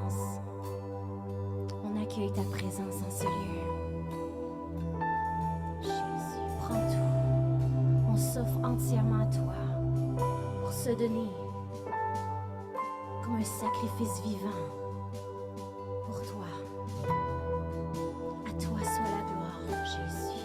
présence. On accueille ta présence en ce lieu. Jésus, prends tout. On s'offre entièrement à toi pour se donner comme un sacrifice vivant pour toi. À toi soit la gloire, Jésus.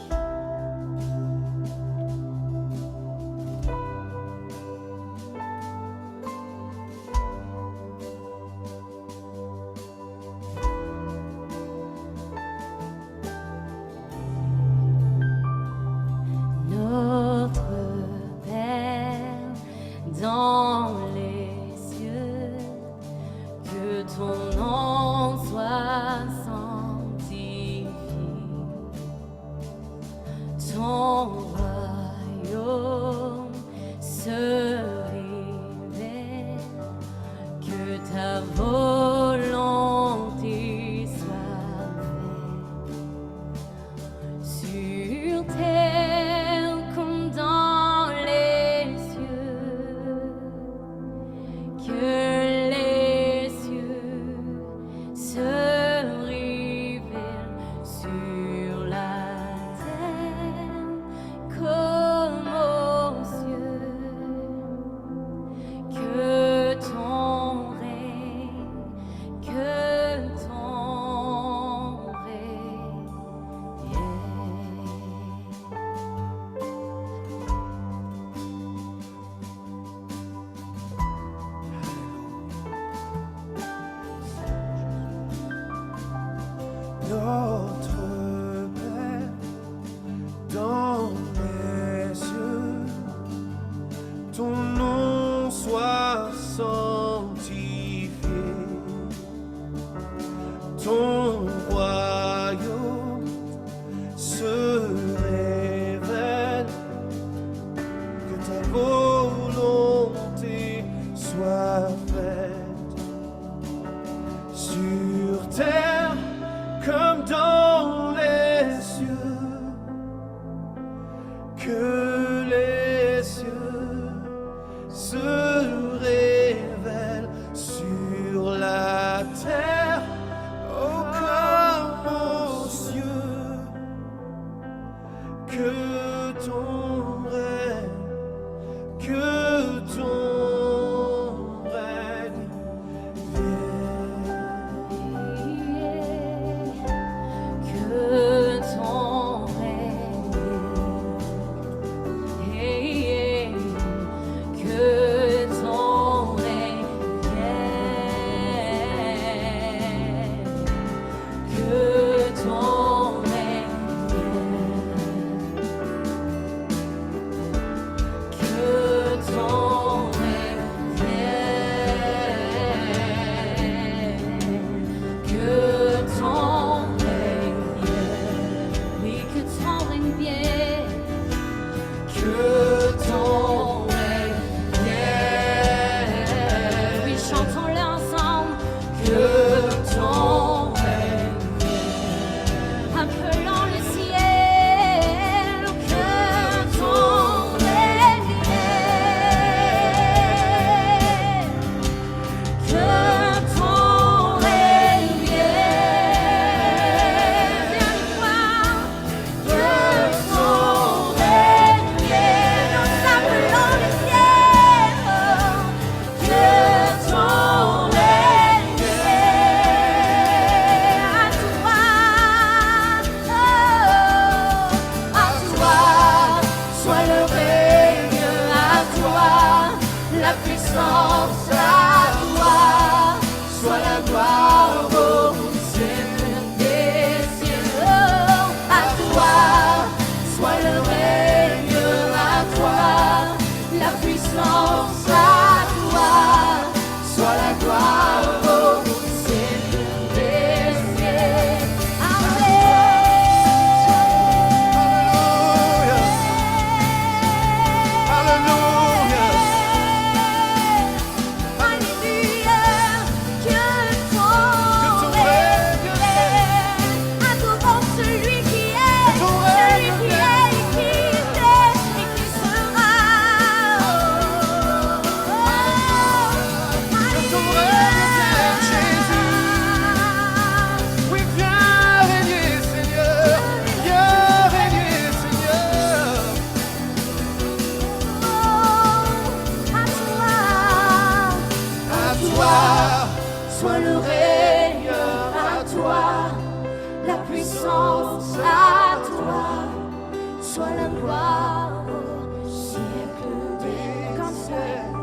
soit la gloire au siècle des siècles.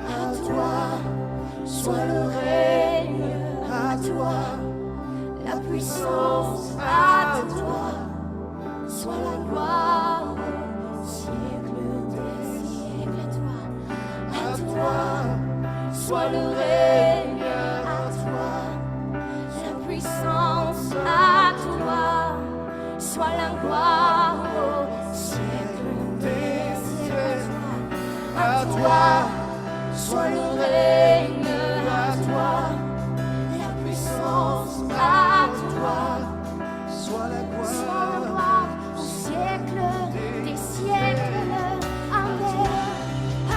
À toi, soit le règne, à toi, la puissance, à toi, soit la gloire au siècle des siècles. À toi, soit le règne, à toi, la puissance, à toi, soit la gloire au siècle des siècles. À toi, soit le règne, à toi, la puissance, à toi, soit la gloire au siècle des siècles. Amen.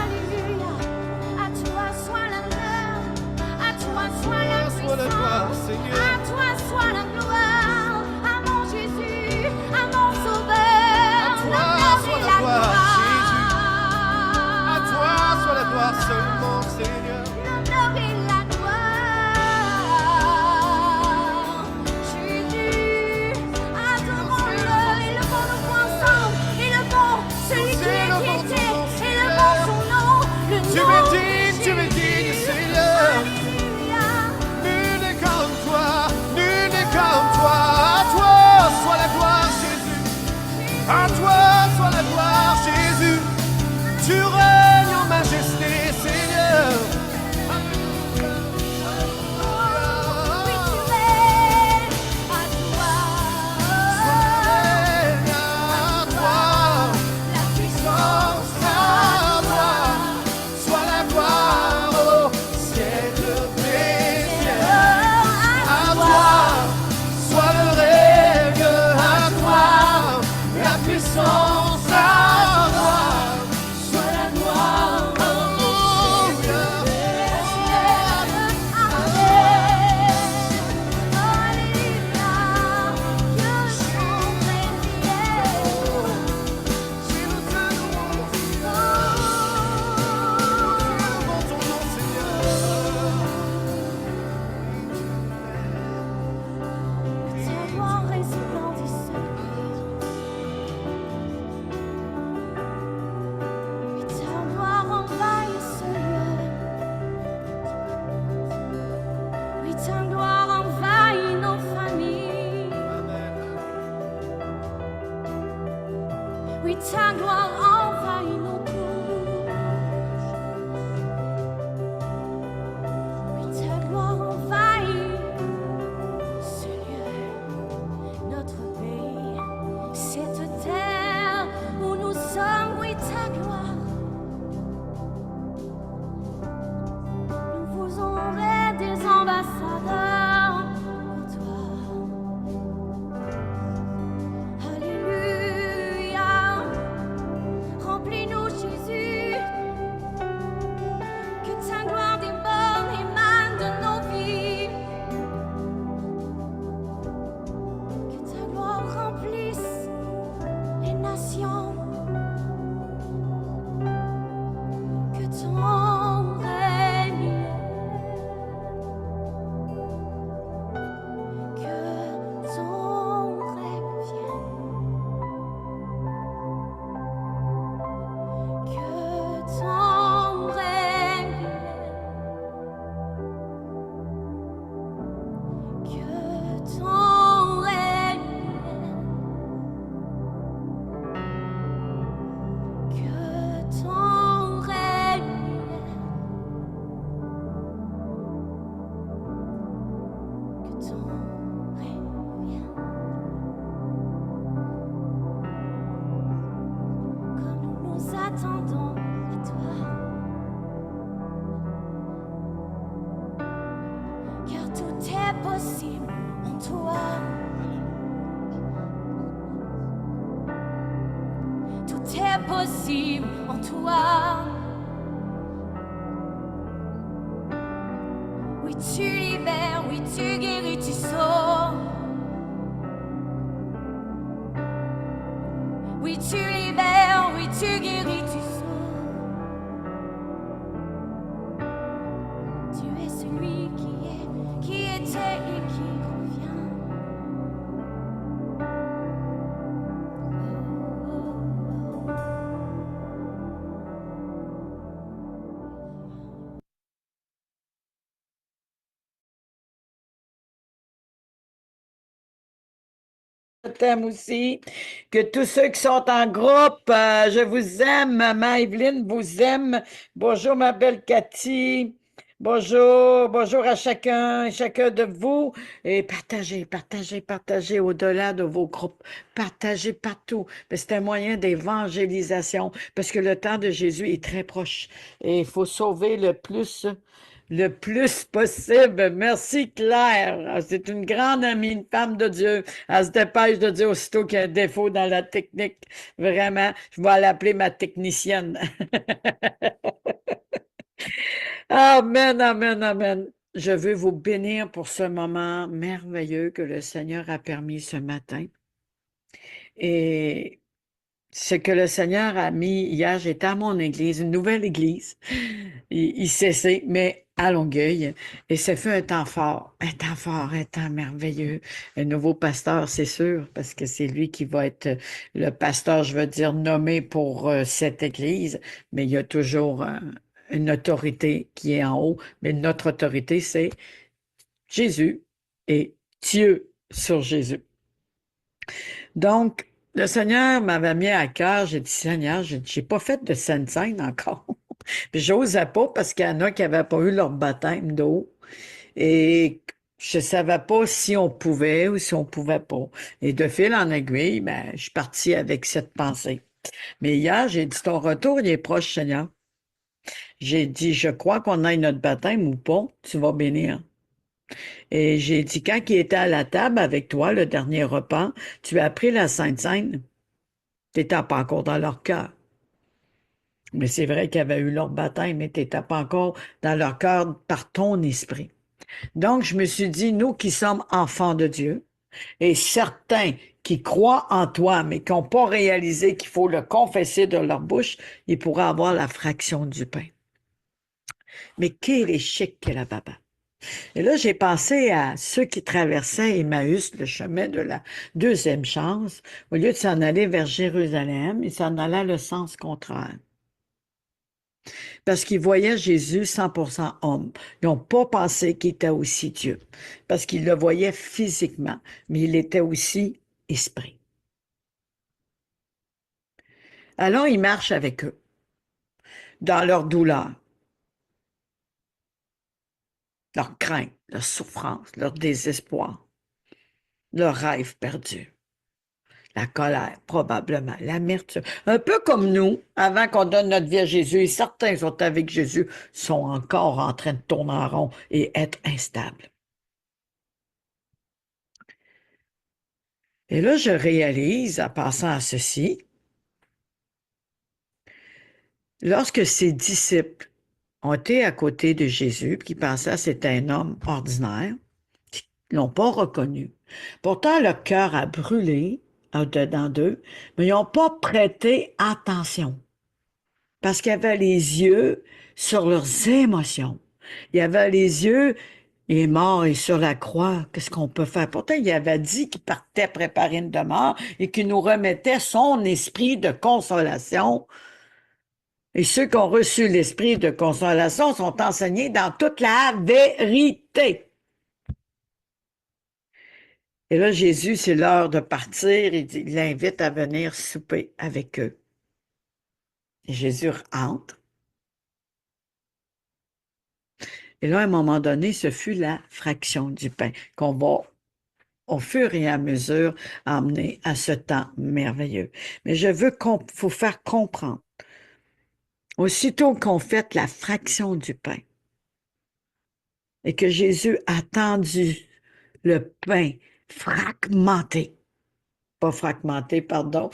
Alléluia. À toi soit l'honneur, à toi soit la puissance, à toi soit la gloire, à mon Jésus, à mon Sauveur. À toi soit la gloire, Jésus. À toi soit la gloire seulement, Seigneur. L'honneur et la gloire, Jésus, adorons-le, élevons-nous ensemble, élevons celui qui est, élevons son nom, le nom Tu me dis, Seigneur. Alléluia. Nul n'est comme toi, nul n'est comme toi. À toi soit la gloire, Jésus. À toi soit la gloire, Jésus. Tu règnes en majesté, Seigneur. Oui, tu es à toi, À toi, la puissance à toi, soit la gloire au siècle des siècles. À toi, soit le règne, à toi, la puissance, à toi, soit la gloire. Ta gloire envahit nos familles. Oui, ta gloire envahit nos couches. Oui, ta gloire envahit ce lieu, notre pays, cette terre où nous sommes. Oui, ta gloire. Nous vous aurons des ambassadeurs pour toi. Alléluia. Remplis-nous, Jésus. Que ta gloire déborde, émane de nos vies. Que ta gloire remplisse les nations. Que ton règne, que ton règne vienne, que ton règne vienne, que ton règne vienne, que ton règne vienne, que ton règne vienne. Comme nous nous attendons à toi, car tout est possible en toi. Tout est possible en toi. Oui, tu libères, oui, tu guéris, tu sauves. Oui, tu libères, oui, tu guéris, tu sauves. Tu es celui qui était et qui revient. t'aime aussi. Que tous ceux qui sont en groupe, je vous aime. Maman Evelyne vous aime. Bonjour, ma belle Cathy. Bonjour, bonjour à chacun et chacun de vous. Et partagez, partagez, partagez au-delà de vos groupes. Partagez partout. C'est un moyen d'évangélisation parce que le temps de Jésus est très proche. Et il faut sauver le plus possible. Merci, Claire. C'est une grande amie, une femme de Dieu. Elle se dépêche de dire aussitôt qu'il y a un défaut dans la technique. Vraiment, je vais l'appeler ma technicienne. Amen, amen, amen. Je veux vous bénir pour ce moment merveilleux que le Seigneur a permis ce matin. Et ce que le Seigneur a mis hier, j'étais à mon église, une nouvelle église. Il cessait, mais à Longueuil. Et ça fait un temps fort, un temps merveilleux. Un nouveau pasteur, c'est sûr, parce que c'est lui qui va être le pasteur, je veux dire, nommé pour cette église. Mais il y a toujours une autorité qui est en haut. Mais notre autorité, c'est Jésus et Dieu sur Jésus. Donc, le Seigneur m'avait mis à cœur, j'ai dit, Seigneur, j'ai pas fait de Sainte-Seine encore. Puis j'osais pas parce qu'il y en a qui n'avaient pas eu leur baptême d'eau. Et je savais pas si on pouvait ou si on pouvait pas. Et de fil en aiguille, ben, je suis partie avec cette pensée. Mais hier, j'ai dit, ton retour, il est proche, Seigneur. J'ai dit, je crois qu'on aille notre baptême ou pas, tu vas bénir. Et j'ai dit, quand il était à la table avec toi, le dernier repas, tu as pris la Sainte Seine. Tu n'étais pas encore dans leur cœur. Mais c'est vrai qu'ils avaient eu leur baptême, mais tu n'étais pas encore dans leur cœur par ton esprit. Donc, je me suis dit, nous qui sommes enfants de Dieu, et certains qui croient en toi, mais qui n'ont pas réalisé qu'il faut le confesser de leur bouche, ils pourraient avoir la fraction du pain. Mais quel échec que la baba. Et là, j'ai pensé à ceux qui traversaient Emmaüs, le chemin de la deuxième chance. Au lieu de s'en aller vers Jérusalem, ils s'en allaient le sens contraire. Parce qu'ils voyaient Jésus 100% homme. Ils n'ont pas pensé qu'il était aussi Dieu. Parce qu'ils le voyaient physiquement, mais il était aussi esprit. Alors, il marche avec eux, dans leur douleur, leur crainte, leur souffrance, leur désespoir, leur rêve perdu. La colère, probablement, l'amertume. Un peu comme nous, avant qu'on donne notre vie à Jésus, et certains sont avec Jésus, sont encore en train de tourner en rond et être instables. Et là, je réalise, en passant à ceci, lorsque ses disciples ont été à côté de Jésus, qui pensaient que c'était un homme ordinaire, qui ne l'ont pas reconnu. Pourtant, leur cœur a brûlé au-dedans d'eux, mais ils n'ont pas prêté attention. Parce qu'il y avait les yeux sur leurs émotions. Il y avait les yeux, il est mort et sur la croix, qu'est-ce qu'on peut faire? Pourtant, il avait dit qu'il partait préparer une demeure et qu'il nous remettait son esprit de consolation. Et ceux qui ont reçu l'esprit de consolation sont enseignés dans toute la vérité. Et là, Jésus, c'est l'heure de partir. Il l'invite à venir souper avec eux. Et Jésus entre. Et là, à un moment donné, ce fut la fraction du pain qu'on va, au fur et à mesure, emmener à ce temps merveilleux. Mais je veux vous faire comprendre, aussitôt qu'on fait la fraction du pain et que Jésus a tendu le pain fragmenté, pas fragmenté, pardon,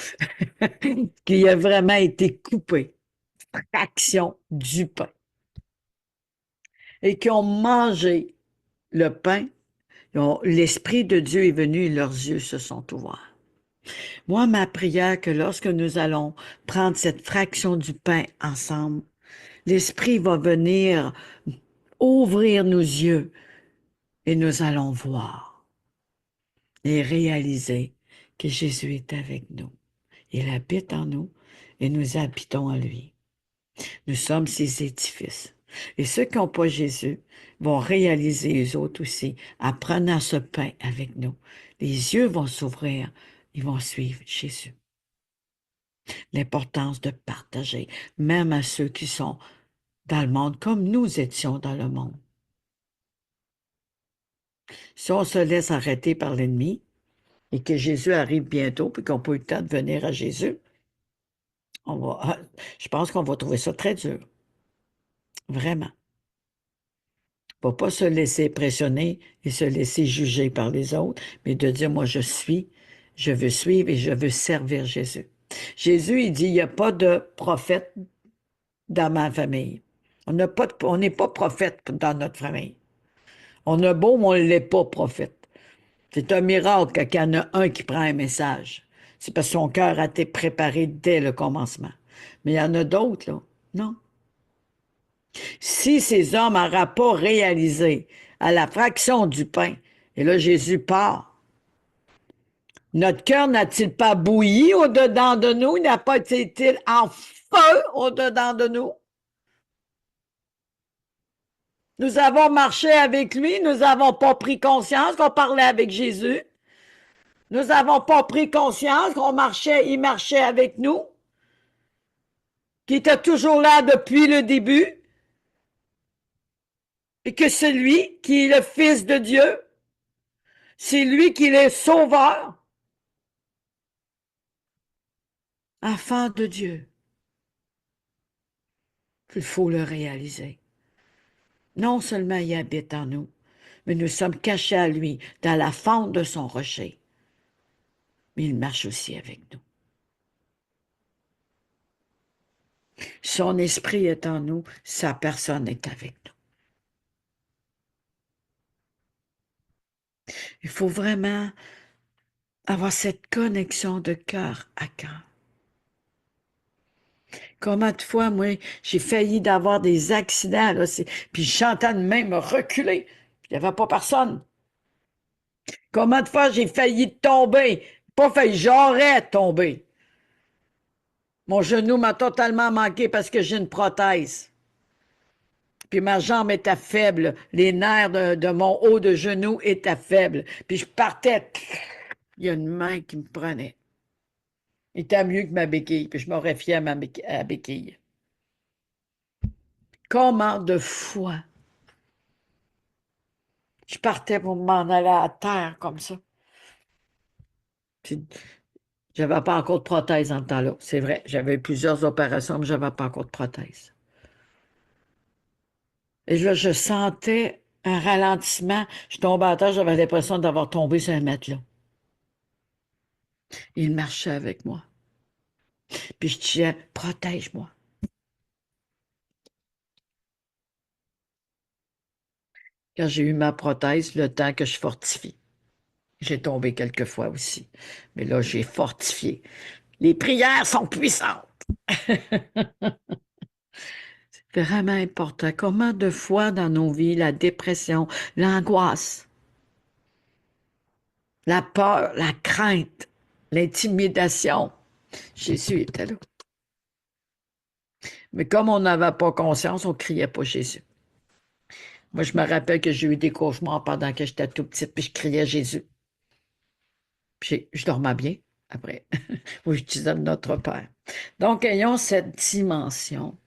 qui a vraiment été coupé, fraction du pain, et qui ont mangé le pain, l'Esprit de Dieu est venu et leurs yeux se sont ouverts. Moi, ma prière, que lorsque nous allons prendre cette fraction du pain ensemble, l'Esprit va venir ouvrir nos yeux et nous allons voir et réaliser que Jésus est avec nous. Il habite en nous et nous habitons en lui. Nous sommes ses édifices. Et ceux qui n'ont pas Jésus vont réaliser eux autres aussi, en prenant ce pain avec nous. Les yeux vont s'ouvrir ils vont suivre Jésus. L'importance de partager, même à ceux qui sont dans le monde, comme nous étions dans le monde. Si on se laisse arrêter par l'ennemi et que Jésus arrive bientôt, puis qu'on n'a pas eu le temps de venir à Jésus, je pense qu'on va trouver ça très dur. Vraiment. Il ne faut pas se laisser pressionner et se laisser juger par les autres, mais de dire, moi, je veux suivre et je veux servir Jésus. Jésus, il dit, il n'y a pas de prophète dans ma famille. On n'est pas prophète dans notre famille. On a beau, mais on ne l'est pas prophète. C'est un miracle quand il y en a un qui prend un message. C'est parce que son cœur a été préparé dès le commencement. Mais il y en a d'autres, là. Non. Si ces hommes n'auraient pas réalisé à la fraction du pain, et là Jésus part, notre cœur n'a-t-il pas bouilli au-dedans de nous? N'a pas été-il en feu au-dedans de nous? Nous avons marché avec lui, nous n'avons pas pris conscience qu'on parlait avec Jésus. Nous n'avons pas pris conscience il marchait avec nous, qu'il était toujours là depuis le début, et que c'est lui qui est le Fils de Dieu, c'est lui qui est le Sauveur, enfant de Dieu. Il faut le réaliser. Non seulement il habite en nous, mais nous sommes cachés à lui dans la fente de son rocher. Mais il marche aussi avec nous. Son esprit est en nous, sa personne est avec nous. Il faut vraiment avoir cette connexion de cœur à cœur. Combien de fois, moi, j'ai failli d'avoir des accidents, là, puis je chantais de même reculer. Il n'y avait pas personne. Combien de fois j'ai failli tomber? Pas failli, j'aurais tombé. Mon genou m'a totalement manqué parce que j'ai une prothèse. Puis ma jambe était faible. Les nerfs de mon haut de genou étaient faibles. Puis je partais. Il y a une main qui me prenait. Il était mieux que ma béquille. Puis je m'aurais fié à ma béquille. Comment de fois je partais pour m'en aller à terre comme ça. Puis j'avais pas encore de prothèse en ce temps-là. C'est vrai, j'avais eu plusieurs opérations, mais j'avais pas encore de prothèse. Et là, je sentais un ralentissement. Je tombais à terre, j'avais l'impression d'avoir tombé sur un matelas. Il marchait avec moi. Puis je disais, protège-moi. Quand j'ai eu ma prothèse, le temps que je fortifie. J'ai tombé quelques fois aussi. Mais là, j'ai fortifié. Les prières sont puissantes. C'est vraiment important. Comment de fois dans nos vies, la dépression, l'angoisse, la peur, la crainte, l'intimidation. Jésus était là. Mais comme on n'avait pas conscience, on ne criait pas Jésus. Moi, je me rappelle que j'ai eu des cauchemars pendant que j'étais tout petite, puis je criais Jésus. Puis je dormais bien après. Où je disais notre Père. Donc, ayons cette dimension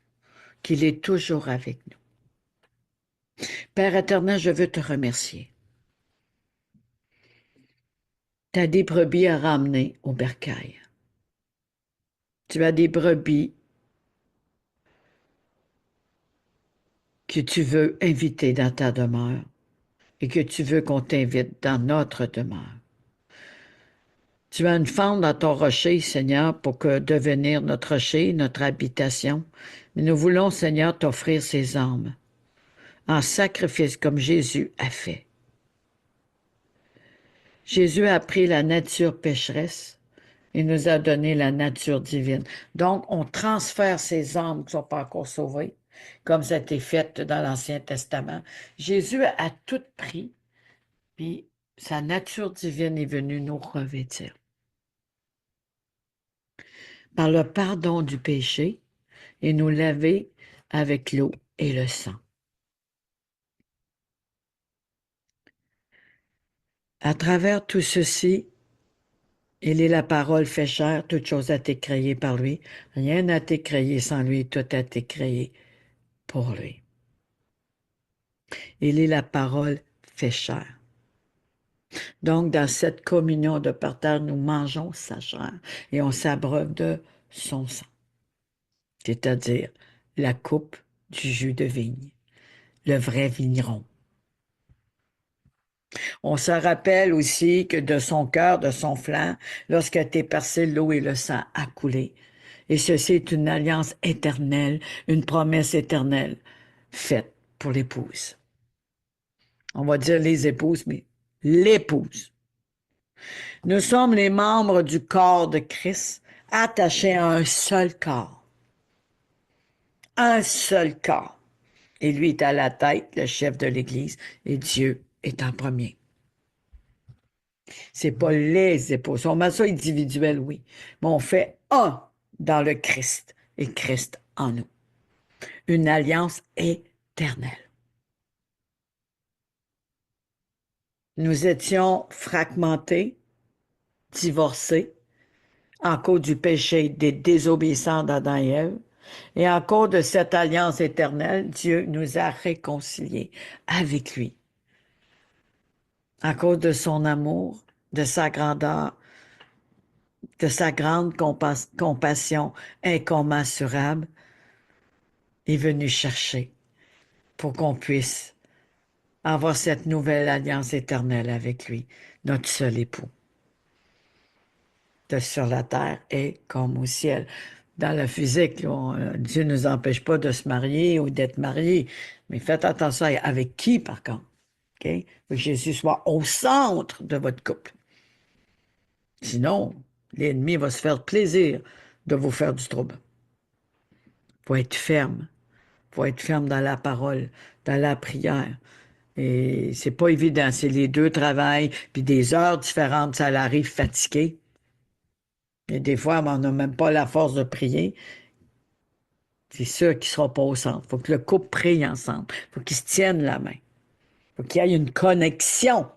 qu'il est toujours avec nous. Père éternel, je veux te remercier. Tu as des brebis à ramener au bercail. Tu as des brebis que tu veux inviter dans ta demeure et que tu veux qu'on t'invite dans notre demeure. Tu as une fente dans ton rocher, Seigneur, pour que devenir notre rocher, notre habitation. Mais nous voulons, Seigneur, t'offrir ces âmes en sacrifice comme Jésus a fait. Jésus a pris la nature pécheresse et nous a donné la nature divine. Donc, on transfère ces âmes qui ne sont pas encore sauvées, comme ça a été fait dans l'Ancien Testament. Jésus a tout pris, puis sa nature divine est venue nous revêtir. Par le pardon du péché et nous laver avec l'eau et le sang. À travers tout ceci, Il est la parole fait chair, toute chose a été créée par lui. Rien n'a été créé sans lui, tout a été créé pour lui. Il est la parole fait chair. Donc, dans cette communion de partage, nous mangeons sa chair et on s'abreuve de son sang, c'est-à-dire la coupe du jus de vigne, le vrai vigneron. On se rappelle aussi que de son cœur, de son flanc, lorsque t'es percé, l'eau et le sang a coulé. Et ceci est une alliance éternelle, une promesse éternelle faite pour l'épouse. On va dire les épouses, mais l'épouse. Nous sommes les membres du corps de Christ, attachés à un seul corps. Un seul corps. Et lui est à la tête, le chef de l'Église, et Dieu est en premier. C'est pas les épouses. On met ça individuel, oui. Mais on fait un dans le Christ et Christ en nous. Une alliance éternelle. Nous étions fragmentés, divorcés, en cause du péché des désobéissants d'Adam et Ève. Et en cause de cette alliance éternelle, Dieu nous a réconciliés avec lui. À cause de son amour, de sa grandeur, de sa grande compassion incommensurable, est venu chercher pour qu'on puisse avoir cette nouvelle alliance éternelle avec lui, notre seul époux, de sur la terre et comme au ciel. Dans la physique, là, Dieu ne nous empêche pas de se marier ou d'être mariés, mais faites attention avec qui, par contre. Okay? Que Jésus soit au centre de votre couple. Sinon, l'ennemi va se faire plaisir de vous faire du trouble. Il faut être ferme. Il faut être ferme dans la parole, dans la prière. Et c'est pas évident. C'est les deux travaillent, puis des heures différentes, ça arrive fatigué. Et des fois, on n'a même pas la force de prier. C'est sûr qu'il ne sera pas au centre. Il faut que le couple prie ensemble. Il faut qu'ils se tiennent la main. Il faut qu'il y ait une connexion.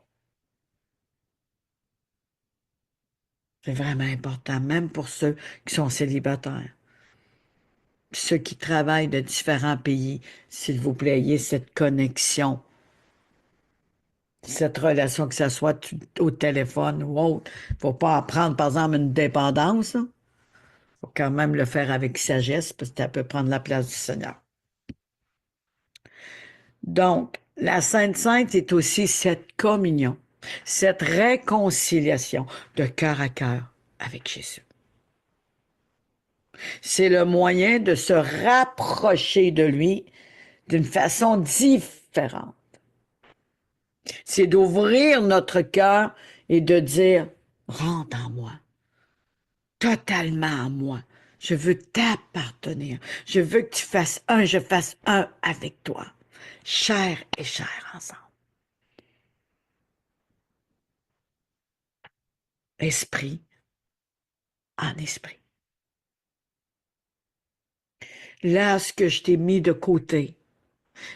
C'est vraiment important, même pour ceux qui sont célibataires. Puis ceux qui travaillent de différents pays, s'il vous plaît, ayez cette connexion, cette relation, que ce soit au téléphone ou autre. Il ne faut pas en prendre, par exemple, une dépendance. Il faut quand même le faire avec sagesse, parce que ça peut prendre la place du Seigneur. Donc, la Sainte Sainte est aussi cette communion, cette réconciliation de cœur à cœur avec Jésus. C'est le moyen de se rapprocher de lui d'une façon différente. C'est d'ouvrir notre cœur et de dire, rentre en moi, totalement en moi. Je veux t'appartenir. Je veux que tu fasses un, je fasse un avec toi. Chair et chair ensemble. Esprit en esprit. Là où je t'ai mis de côté,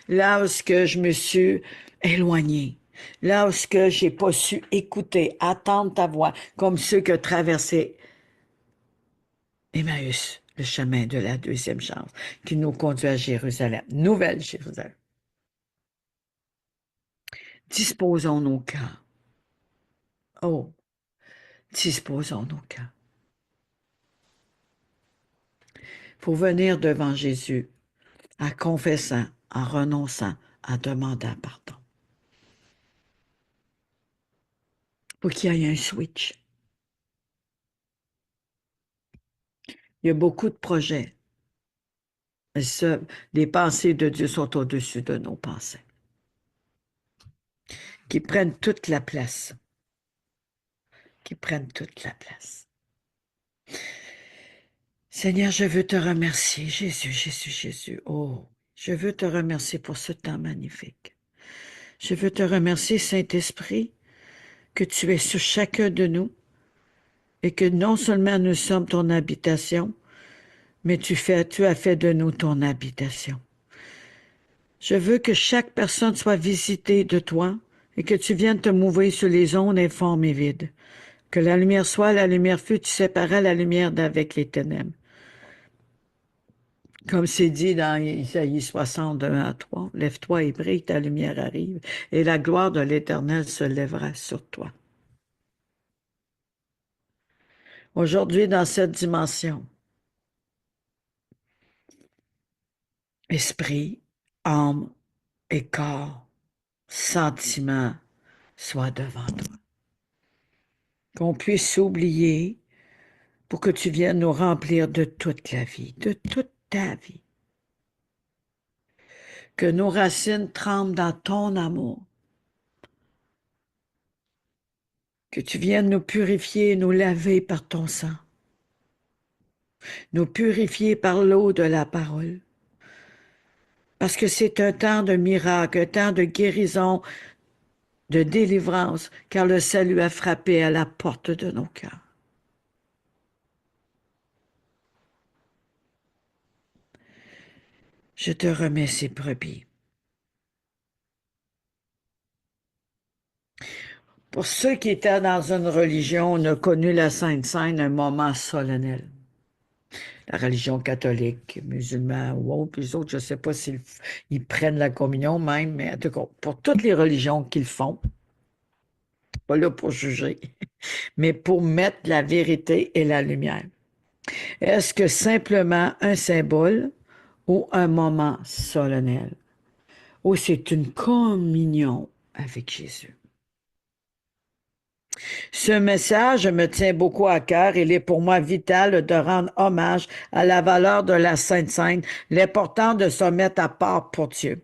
là où je me suis éloigné, là où j'ai pas su écouter, attendre ta voix, comme ceux qui ont traversé Emmaüs, le chemin de la deuxième chance, qui nous conduit à Jérusalem, nouvelle Jérusalem. Disposons nos cœurs. Oh, disposons nos cœurs. Pour venir devant Jésus, en confessant, en renonçant, en demandant pardon. Pour qu'il y ait un switch. Il y a beaucoup de projets. Les pensées de Dieu sont au-dessus de nos pensées. Qui prennent toute la place. Qui prennent toute la place. Seigneur, je veux te remercier, Jésus, Jésus, Jésus. Oh, je veux te remercier pour ce temps magnifique. Je veux te remercier, Saint-Esprit, que tu es sur chacun de nous et que non seulement nous sommes ton habitation, mais tu as fait de nous ton habitation. Je veux que chaque personne soit visitée de toi et que tu viennes te mouvoir sur les ondes informes et vides. Que la lumière soit, la lumière fut, tu séparais la lumière d'avec les ténèbres. Comme c'est dit dans Isaïe 60, 1 à 3, lève-toi et brille, ta lumière arrive, et la gloire de l'Éternel se lèvera sur toi. Aujourd'hui, dans cette dimension, esprit, âme et corps, sentiment, soient devant toi. Qu'on puisse s'oublier pour que tu viennes nous remplir de toute la vie, de toute ta vie. Que nos racines tremblent dans ton amour. Que tu viennes nous purifier, nous laver par ton sang. Nous purifier par l'eau de la parole. Parce que c'est un temps de miracle, un temps de guérison, de délivrance, car le salut a frappé à la porte de nos cœurs. Je te remets ces brebis. Pour ceux qui étaient dans une religion, on a connu la Sainte Seine, un moment solennel. La religion catholique, musulmane ou autre, puis les autres, je ne sais pas s'ils prennent la communion même, mais en tout cas, pour toutes les religions qu'ils font, pas là pour juger, mais pour mettre la vérité et la lumière. Est-ce que simplement un symbole ou un moment solennel? Ou c'est une communion avec Jésus? Ce message me tient beaucoup à cœur. Il est pour moi vital de rendre hommage à la valeur de la Sainte Seine, l'important de se mettre à part pour Dieu.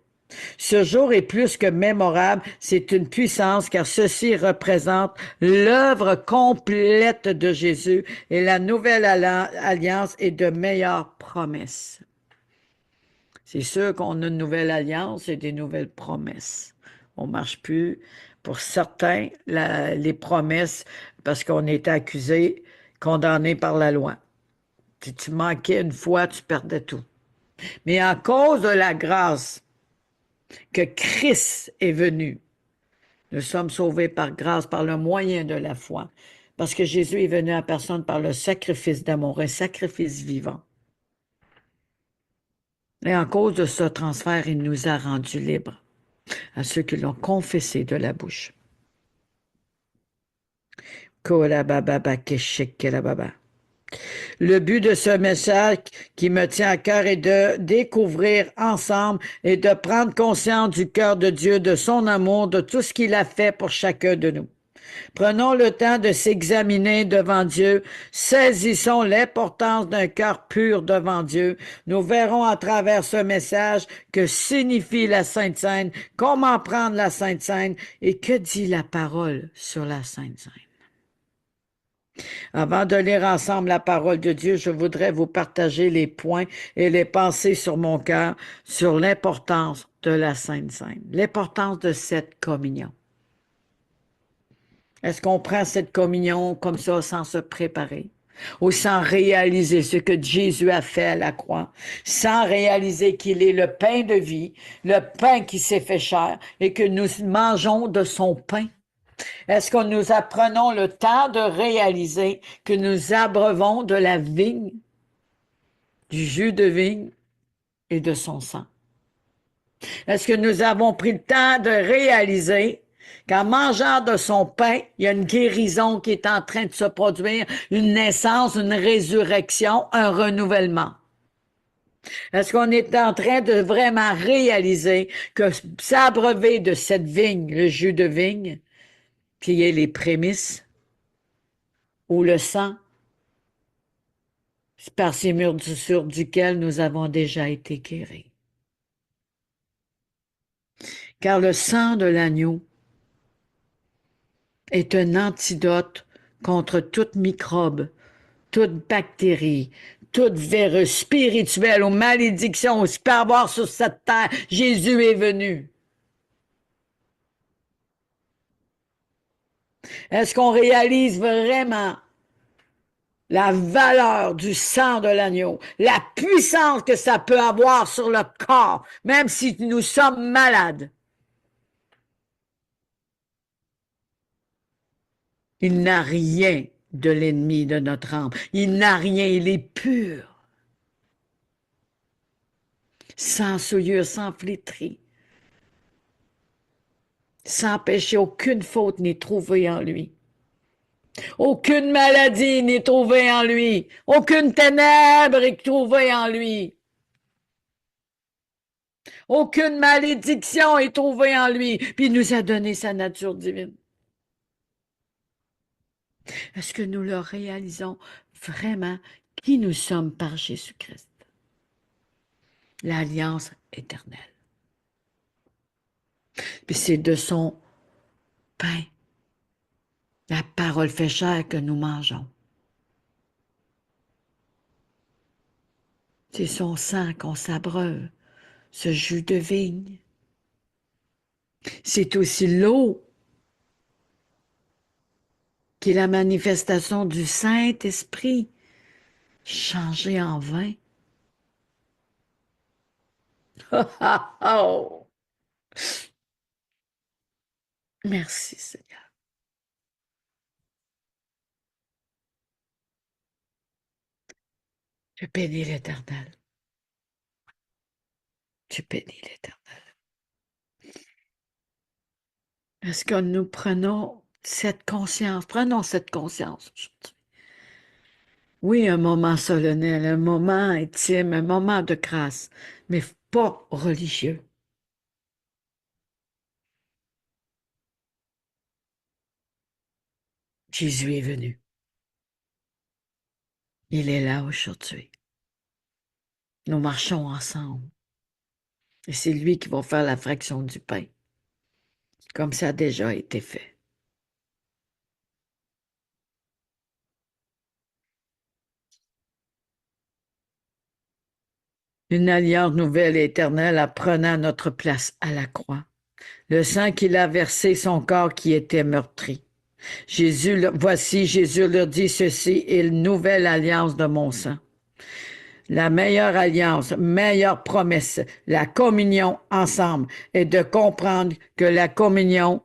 Ce jour est plus que mémorable, c'est une puissance car ceci représente l'œuvre complète de Jésus et la nouvelle alliance et de meilleures promesses. C'est sûr qu'on a une nouvelle alliance et des nouvelles promesses. On ne marche plus. Pour certains, les promesses, parce qu'on était accusé, condamné par la loi. Si tu manquais une fois, tu perdais tout. Mais à cause de la grâce que Christ est venu, nous sommes sauvés par grâce, par le moyen de la foi. Parce que Jésus est venu à personne par le sacrifice d'amour, un sacrifice vivant. Et à cause de ce transfert, il nous a rendus libres à ceux qui l'ont confessé de la bouche. Le but de ce message qui me tient à cœur est de découvrir ensemble et de prendre conscience du cœur de Dieu, de son amour, de tout ce qu'il a fait pour chacun de nous. Prenons le temps de s'examiner devant Dieu. Saisissons l'importance d'un cœur pur devant Dieu. Nous verrons à travers ce message que signifie la Sainte Seine, comment prendre la Sainte Seine et que dit la parole sur la Sainte Seine. Avant de lire ensemble la parole de Dieu, je voudrais vous partager les points et les pensées sur mon cœur sur l'importance de la Sainte Seine, l'importance de cette communion. Est-ce qu'on prend cette communion comme ça sans se préparer? Ou sans réaliser ce que Jésus a fait à la croix, sans réaliser qu'il est le pain de vie, le pain qui s'est fait chair et que nous mangeons de son pain? Est-ce que nous apprenons le temps de réaliser que nous abreuvons de la vigne, du jus de vigne et de son sang? Est-ce que nous avons pris le temps de réaliser qu'en mangeant de son pain, il y a une guérison qui est en train de se produire, une naissance, une résurrection, un renouvellement? Est-ce qu'on est en train de vraiment réaliser que s'abreuver de cette vigne, le jus de vigne, qui est les prémices, ou le sang, par ces morsures duquel nous avons déjà été guéris? Car le sang de l'agneau est un antidote contre toute microbe, toute bactérie, toute virus spirituel ou malédiction ou ce qu'il peut y avoir sur cette terre. Jésus est venu. Est-ce qu'on réalise vraiment la valeur du sang de l'agneau, la puissance que ça peut avoir sur le corps, même si nous sommes malades? Il n'a rien de l'ennemi de notre âme. Il n'a rien, il est pur, sans souillure, sans flétrie, sans péché, aucune faute n'est trouvée en lui. Aucune maladie n'est trouvée en lui. Aucune ténèbre est trouvée en lui. Aucune malédiction est trouvée en lui. Puis il nous a donné sa nature divine. Est-ce que nous le réalisons vraiment qui nous sommes par Jésus-Christ? L'alliance éternelle. Puis c'est de son pain, la parole fait chair que nous mangeons. C'est son sang qu'on s'abreuve, ce jus de vigne. C'est aussi l'eau qui est la manifestation du Saint-Esprit changé en vin. Oh! Merci Seigneur. Je bénis l'Éternel. Je bénis l'Éternel. Est-ce que nous prenons cette conscience? Prenons cette conscience aujourd'hui. Oui, un moment solennel, un moment intime, un moment de grâce, mais pas religieux. Jésus est venu. Il est là aujourd'hui. Nous marchons ensemble. Et c'est lui qui va faire la fraction du pain, comme ça a déjà été fait. Une alliance nouvelle et éternelle apprenant notre place à la croix. Le sang qu'il a versé, son corps qui était meurtri. Voici, Jésus leur dit, ceci est une nouvelle alliance de mon sang. La meilleure alliance, meilleure promesse, la communion ensemble, et de comprendre que la communion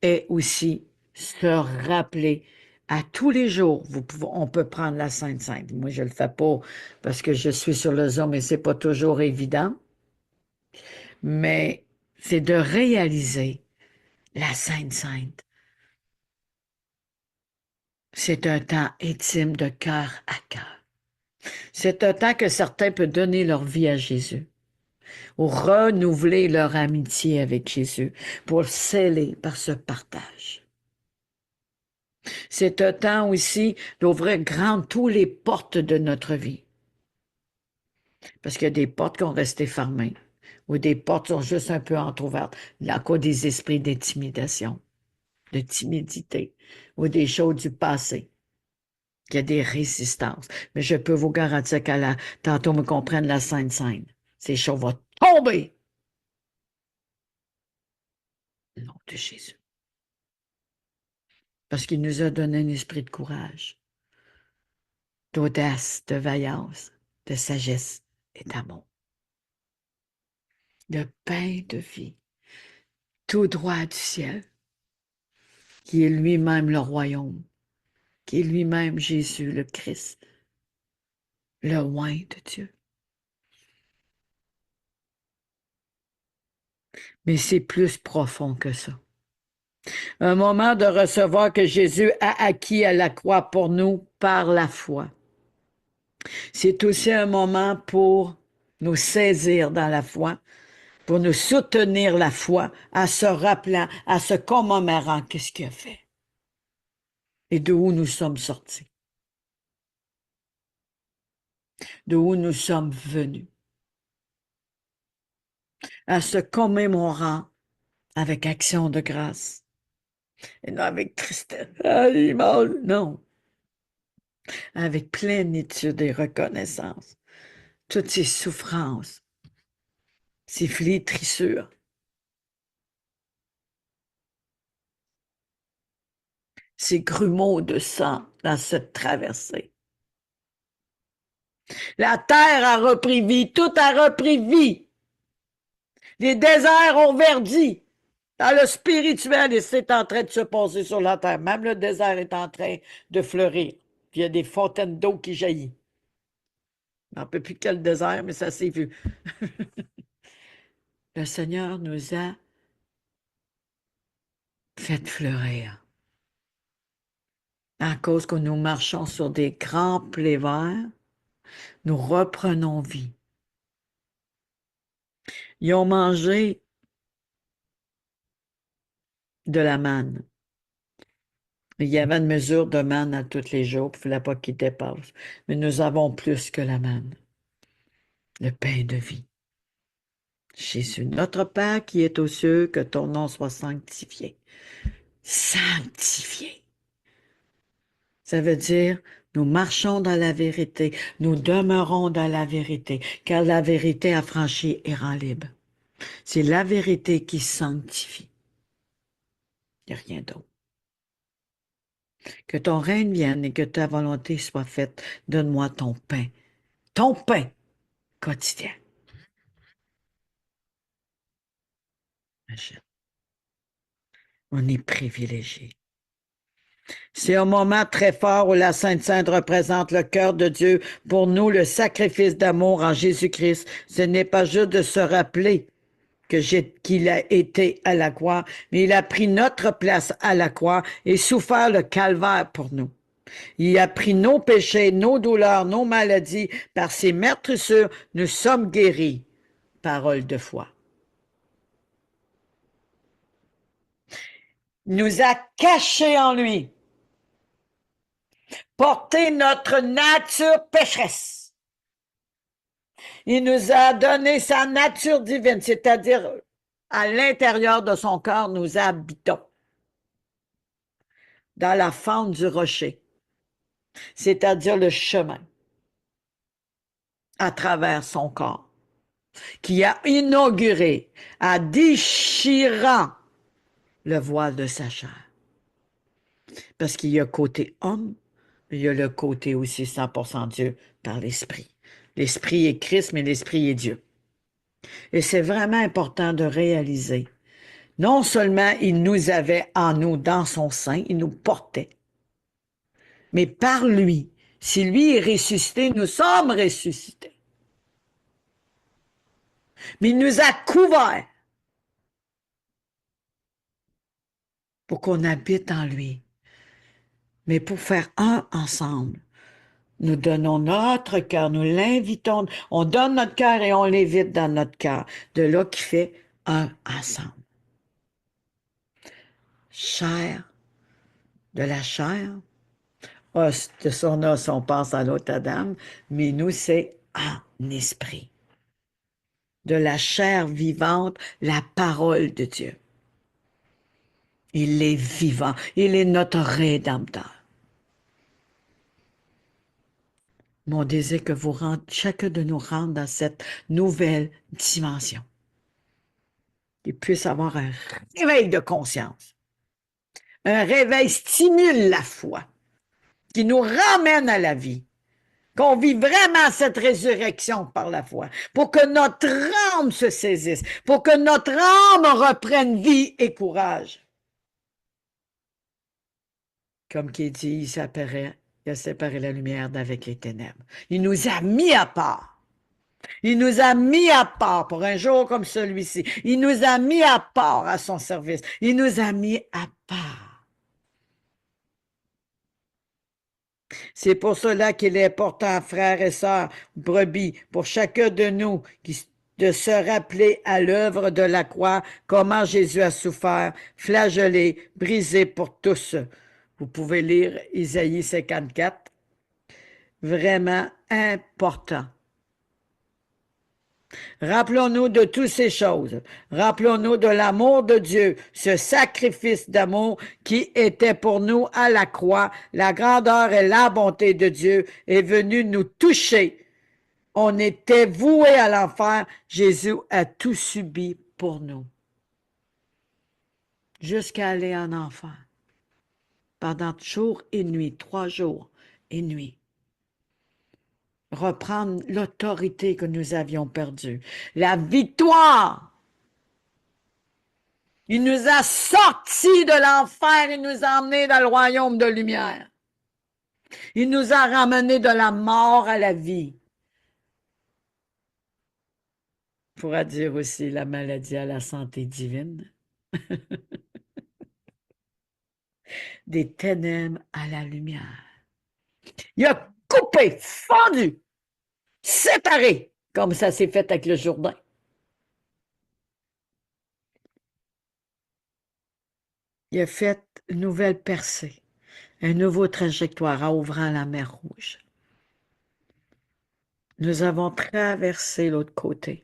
est aussi se rappeler à tous les jours. On peut prendre la Sainte Sainte. Moi, je le fais pas parce que je suis sur le Zoom et c'est pas toujours évident, mais c'est de réaliser la Sainte Sainte. C'est un temps intime de cœur à cœur. C'est un temps que certains peuvent donner leur vie à Jésus ou renouveler leur amitié avec Jésus pour sceller par ce partage. C'est un temps aussi d'ouvrir grand toutes les portes de notre vie. Parce qu'il y a des portes qui ont resté fermées ou des portes qui sont juste un peu entrouvertes. À cause des esprits d'intimidation, de timidité ou des choses du passé. Il y a des résistances. Mais je peux vous garantir qu'à tantôt me comprendre la Sainte Seine, ces choses vont tomber. Au nom de Jésus. Parce qu'il nous a donné un esprit de courage, d'audace, de vaillance, de sagesse et d'amour. Le pain de vie, tout droit du ciel, qui est lui-même le royaume, qui est lui-même Jésus, le Christ, le oint de Dieu. Mais c'est plus profond que ça. Un moment de recevoir que Jésus a acquis à la croix pour nous par la foi. C'est aussi un moment pour nous saisir dans la foi, pour nous soutenir la foi, à se rappelant, à se commémorant qu'est-ce qu'il a fait et d'où nous sommes sortis, d'où nous sommes venus, à se commémorant avec action de grâce et non avec tristesse. Ah, il est mal. Non, avec plénitude et reconnaissance. Toutes ces souffrances, ces flétrissures, ces grumeaux de sang dans cette traversée. La terre a repris vie, tout a repris vie. Les déserts ont verdi Dans le spirituel, et c'est en train de se passer sur la terre. Même le désert est en train de fleurir. Puis il y a des fontaines d'eau qui jaillissent. On ne peut plus que le désert, mais ça s'est vu. Le Seigneur nous a fait fleurir. À cause que nous marchons sur des grands plaies verts, nous reprenons vie. Ils ont mangé de la manne. Il y avait une mesure de manne à tous les jours, il ne fallait pas qu'il dépasse. Mais nous avons plus que la manne, le pain de vie. Jésus, notre Père qui est aux cieux, que ton nom soit sanctifié. Sanctifié. Ça veut dire, nous marchons dans la vérité, nous demeurons dans la vérité, car la vérité affranchit et rend libre. C'est la vérité qui sanctifie. Il n'y a rien d'autre. Que ton règne vienne et que ta volonté soit faite. Donne-moi ton pain quotidien. Imagine. On est privilégié. C'est un moment très fort où la Sainte Sainte représente le cœur de Dieu. Pour nous, le sacrifice d'amour en Jésus-Christ, ce n'est pas juste de se rappeler qu'il a été à la croix, mais il a pris notre place à la croix et souffert le calvaire pour nous. Il a pris nos péchés, nos douleurs, nos maladies. Par ses meurtrissures, nous sommes guéris. Parole de foi. Il nous a cachés en lui. Porté notre nature pécheresse. Il nous a donné sa nature divine, c'est-à-dire à l'intérieur de son corps, nous habitons. Dans la fente du rocher, c'est-à-dire le chemin, à travers son corps, qui a inauguré, en déchirant le voile de sa chair. Parce qu'il y a côté homme, mais il y a le côté aussi 100% Dieu par l'Esprit. L'Esprit est Christ, mais l'Esprit est Dieu. Et c'est vraiment important de réaliser. Non seulement il nous avait en nous, dans son sein, il nous portait, mais par lui, si lui est ressuscité, nous sommes ressuscités. Mais il nous a couverts pour qu'on habite en lui. Mais pour faire un ensemble, nous donnons notre cœur, nous l'invitons, on donne notre cœur et on l'invite dans notre cœur. De là qui fait un ensemble. Chair, de la chair, os de son os, on passe à l'autre Adam, mais nous, c'est un esprit. De la chair vivante, la parole de Dieu. Il est vivant, il est notre Rédempteur. Mon désir que vous rentrez, chacun de nous rentre dans cette nouvelle dimension. Qu'il puisse avoir un réveil de conscience. Un réveil stimule la foi, qui nous ramène à la vie. Qu'on vit vraiment cette résurrection par la foi, pour que notre âme se saisisse, pour que notre âme reprenne vie et courage. Comme qui dit, il a séparé la lumière d'avec les ténèbres. Il nous a mis à part. Il nous a mis à part pour un jour comme celui-ci. Il nous a mis à part à son service. Il nous a mis à part. C'est pour cela qu'il est important, frères et sœurs, brebis, pour chacun de nous de se rappeler à l'œuvre de la croix comment Jésus a souffert, flagellé, brisé pour tous. Vous pouvez lire Isaïe 54. Vraiment important. Rappelons-nous de toutes ces choses. Rappelons-nous de l'amour de Dieu, ce sacrifice d'amour qui était pour nous à la croix. La grandeur et la bonté de Dieu est venue nous toucher. On était voués à l'enfer. Jésus a tout subi pour nous. Jusqu'à aller en enfer. Pendant jour et nuit, 3 jours et nuit. Reprendre l'autorité que nous avions perdue. La victoire. Il nous a sortis de l'enfer et nous a emmenés dans le royaume de lumière. Il nous a ramenés de la mort à la vie. On pourra dire aussi la maladie à la santé divine. Des ténèbres à la lumière. Il a coupé, fendu, séparé, comme ça s'est fait avec le Jourdain. Il a fait une nouvelle percée, un nouveau trajectoire en ouvrant la mer Rouge. Nous avons traversé l'autre côté.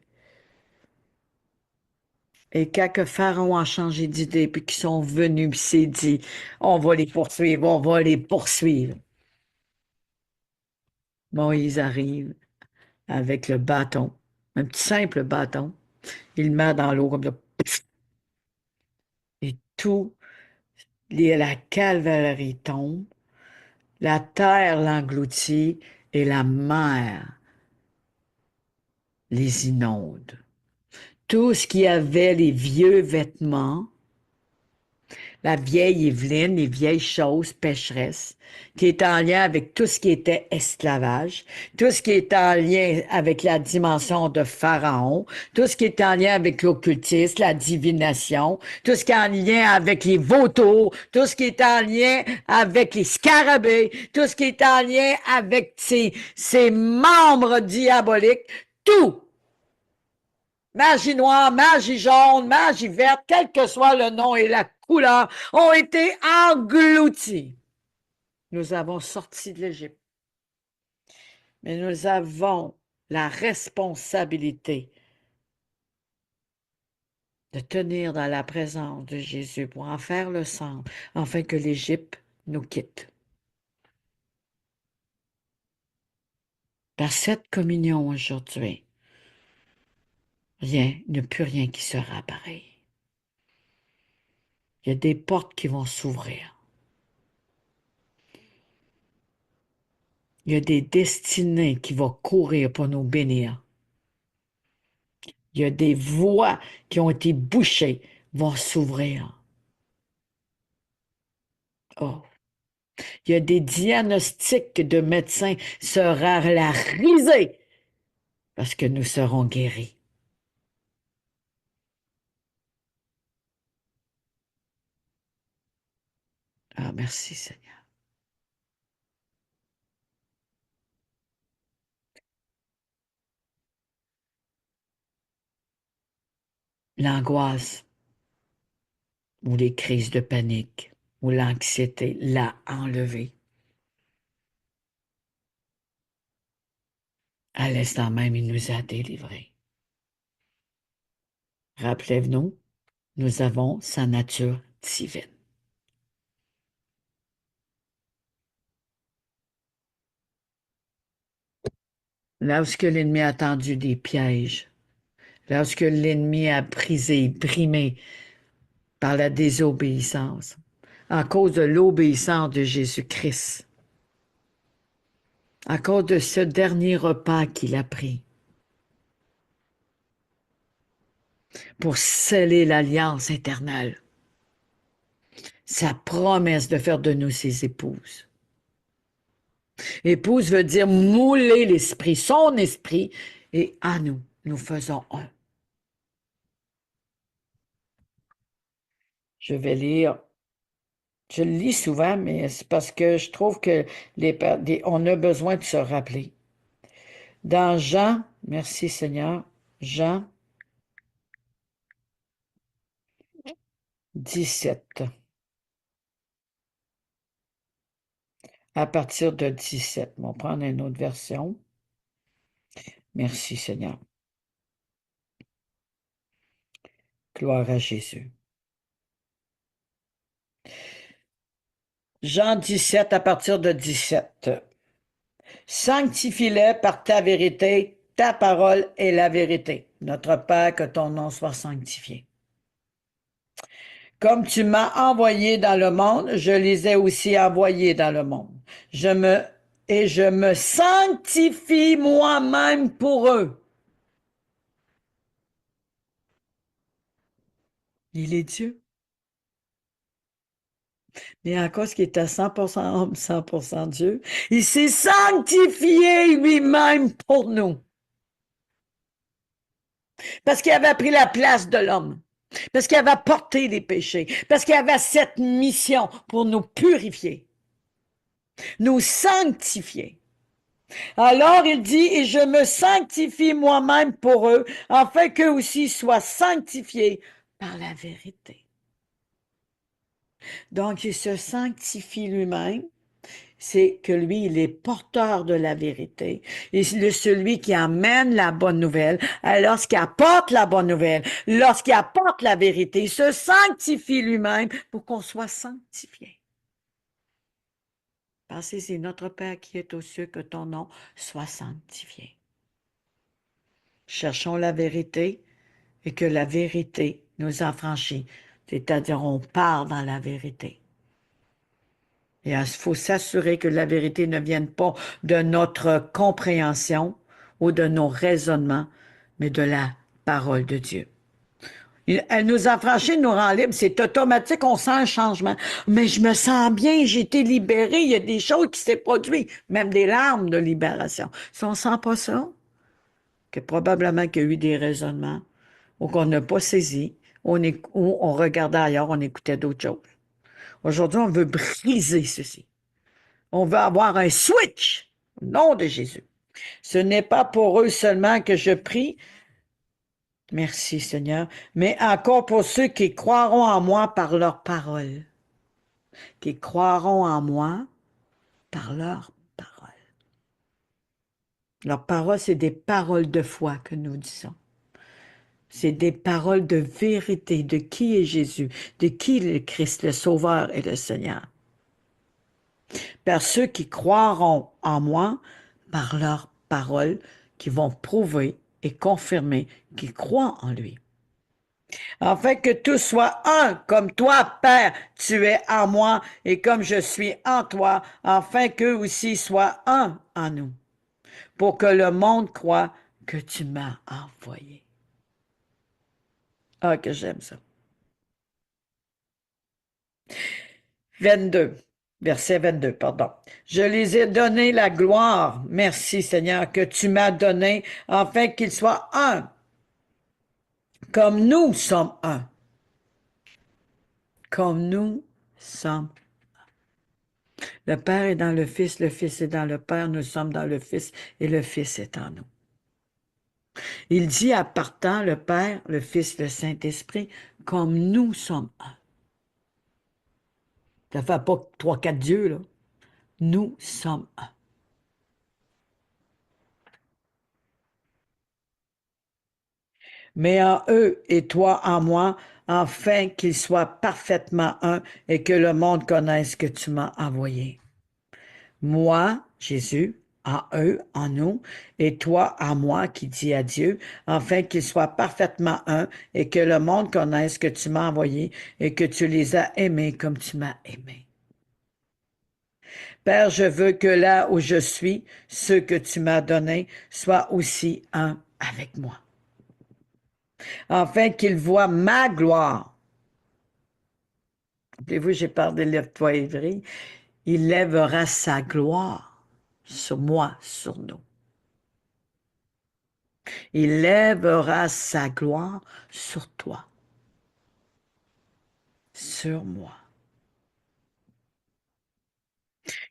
Et quand que Pharaon a changé d'idée, puis qu'ils sont venus, puis s'est dit, on va les poursuivre, on va les poursuivre. Moïse arrive avec le bâton, un petit simple bâton. Il le met dans l'eau comme ça. Et tout, la cavalerie tombe, la terre l'engloutit et la mer les inonde. Tout ce qui avait les vieux vêtements, la vieille Évelyne, les vieilles choses pécheresses, qui est en lien avec tout ce qui était esclavage, tout ce qui est en lien avec la dimension de Pharaon, tout ce qui est en lien avec l'occultisme, la divination, tout ce qui est en lien avec les vautours, tout ce qui est en lien avec les scarabées, tout ce qui est en lien avec ces membres diaboliques, tout. Magie noire, magie jaune, magie verte, quel que soit le nom et la couleur, ont été engloutis. Nous avons sorti de l'Égypte. Mais nous avons la responsabilité de tenir dans la présence de Jésus pour en faire le sang, afin que l'Égypte nous quitte. Par cette communion aujourd'hui, il n'y a plus rien qui sera pareil. Il y a des portes qui vont s'ouvrir. Il y a des destinées qui vont courir pour nous bénir. Il y a des voies qui ont été bouchées, vont s'ouvrir. Oh. Il y a des diagnostics de médecins sera la risée parce que nous serons guéris. Ah, merci Seigneur. L'angoisse ou les crises de panique ou l'anxiété l'a enlevé. À l'instant même, il nous a délivrés. Rappelez-vous, nous avons sa nature divine. Là où l'ennemi a tendu des pièges, là où l'ennemi a brisé, brimé par la désobéissance, à cause de l'obéissance de Jésus-Christ, à cause de ce dernier repas qu'il a pris pour sceller l'alliance éternelle, sa promesse de faire de nous ses épouses. Épouse veut dire mouler l'esprit, son esprit, et à nous, nous faisons un. Je vais lire. Je le lis souvent, mais c'est parce que je trouve que on a besoin de se rappeler. Dans Jean, merci Seigneur, Jean 17, à partir de 17. On va prendre une autre version. Merci Seigneur. Gloire à Jésus. Jean 17 à partir de 17. Sanctifie-les par ta vérité, ta parole est la vérité. Notre Père, que ton nom soit sanctifié. Comme tu m'as envoyé dans le monde, je les ai aussi envoyés dans le monde. Je me sanctifie moi-même pour eux. Il est Dieu. Mais à cause qu'il est à 100% homme, 100% Dieu, il s'est sanctifié lui-même pour nous. Parce qu'il avait pris la place de l'homme. Parce qu'il avait porté les péchés. Parce qu'il avait cette mission pour nous purifier. Nous sanctifier. Alors il dit, et je me sanctifie moi-même pour eux, afin qu'eux aussi soient sanctifiés par la vérité. Donc il se sanctifie lui-même. C'est que lui, il est porteur de la vérité. Et c'est celui qui amène la bonne nouvelle. Lorsqu'il apporte la bonne nouvelle, lorsqu'il apporte la vérité, il se sanctifie lui-même pour qu'on soit sanctifié. Parce c'est notre Père qui est aux cieux, que ton nom soit sanctifié. Cherchons la vérité et que la vérité nous affranchit. C'est-à-dire, on part dans la vérité. Et il faut s'assurer que la vérité ne vienne pas de notre compréhension ou de nos raisonnements, mais de la parole de Dieu. Elle nous a franchis, nous rend libres, c'est automatique, on sent un changement. Mais je me sens bien, j'ai été libérée, il y a des choses qui s'est produites, même des larmes de libération. Si on ne sent pas ça, que probablement qu'il y a eu des raisonnements, ou qu'on n'a pas saisi, ou on regardait ailleurs, on écoutait d'autres choses. Aujourd'hui, on veut briser ceci. On veut avoir un switch au nom de Jésus. Ce n'est pas pour eux seulement que je prie, merci Seigneur, mais encore pour ceux qui croiront en moi par leur parole. Qui croiront en moi par leur parole. Leur parole, c'est des paroles de foi que nous disons. C'est des paroles de vérité de qui est Jésus, de qui est le Christ, le Sauveur et le Seigneur. Par ceux qui croiront en moi par leurs paroles, qui vont prouver et confirmer qu'ils croient en lui. Afin que tous soient un, comme toi, Père, tu es en moi, et comme je suis en toi, afin qu'eux aussi soient un en nous, pour que le monde croie que tu m'as envoyé. Ah, que j'aime ça. 22. Verset 22, pardon. Je les ai donné la gloire, merci Seigneur, que tu m'as donné, afin qu'ils soient un, comme nous sommes un. Comme nous sommes. Le Père est dans le Fils est dans le Père, nous sommes dans le Fils et le Fils est en nous. Il dit à partant le Père, le Fils, le Saint-Esprit, comme nous sommes un. Ça ne fait pas 3-4 dieux, là. Nous sommes un. Mais en eux et toi en moi, afin qu'ils soient parfaitement un et que le monde connaisse que tu m'as envoyé. Moi, Jésus, en eux, en nous, et toi en moi, qui dit à Dieu, afin qu'ils soient parfaitement un et que le monde connaisse que tu m'as envoyé et que tu les as aimés comme tu m'as aimé. Père, je veux que là où je suis, ceux que tu m'as donnés soient aussi un avec moi. Afin qu'ils voient ma gloire. Rappelez-vous, j'ai parlé de Lève-toi Évry. Il lèvera sa gloire sur moi, sur nous. Il lèvera sa gloire sur toi, sur moi.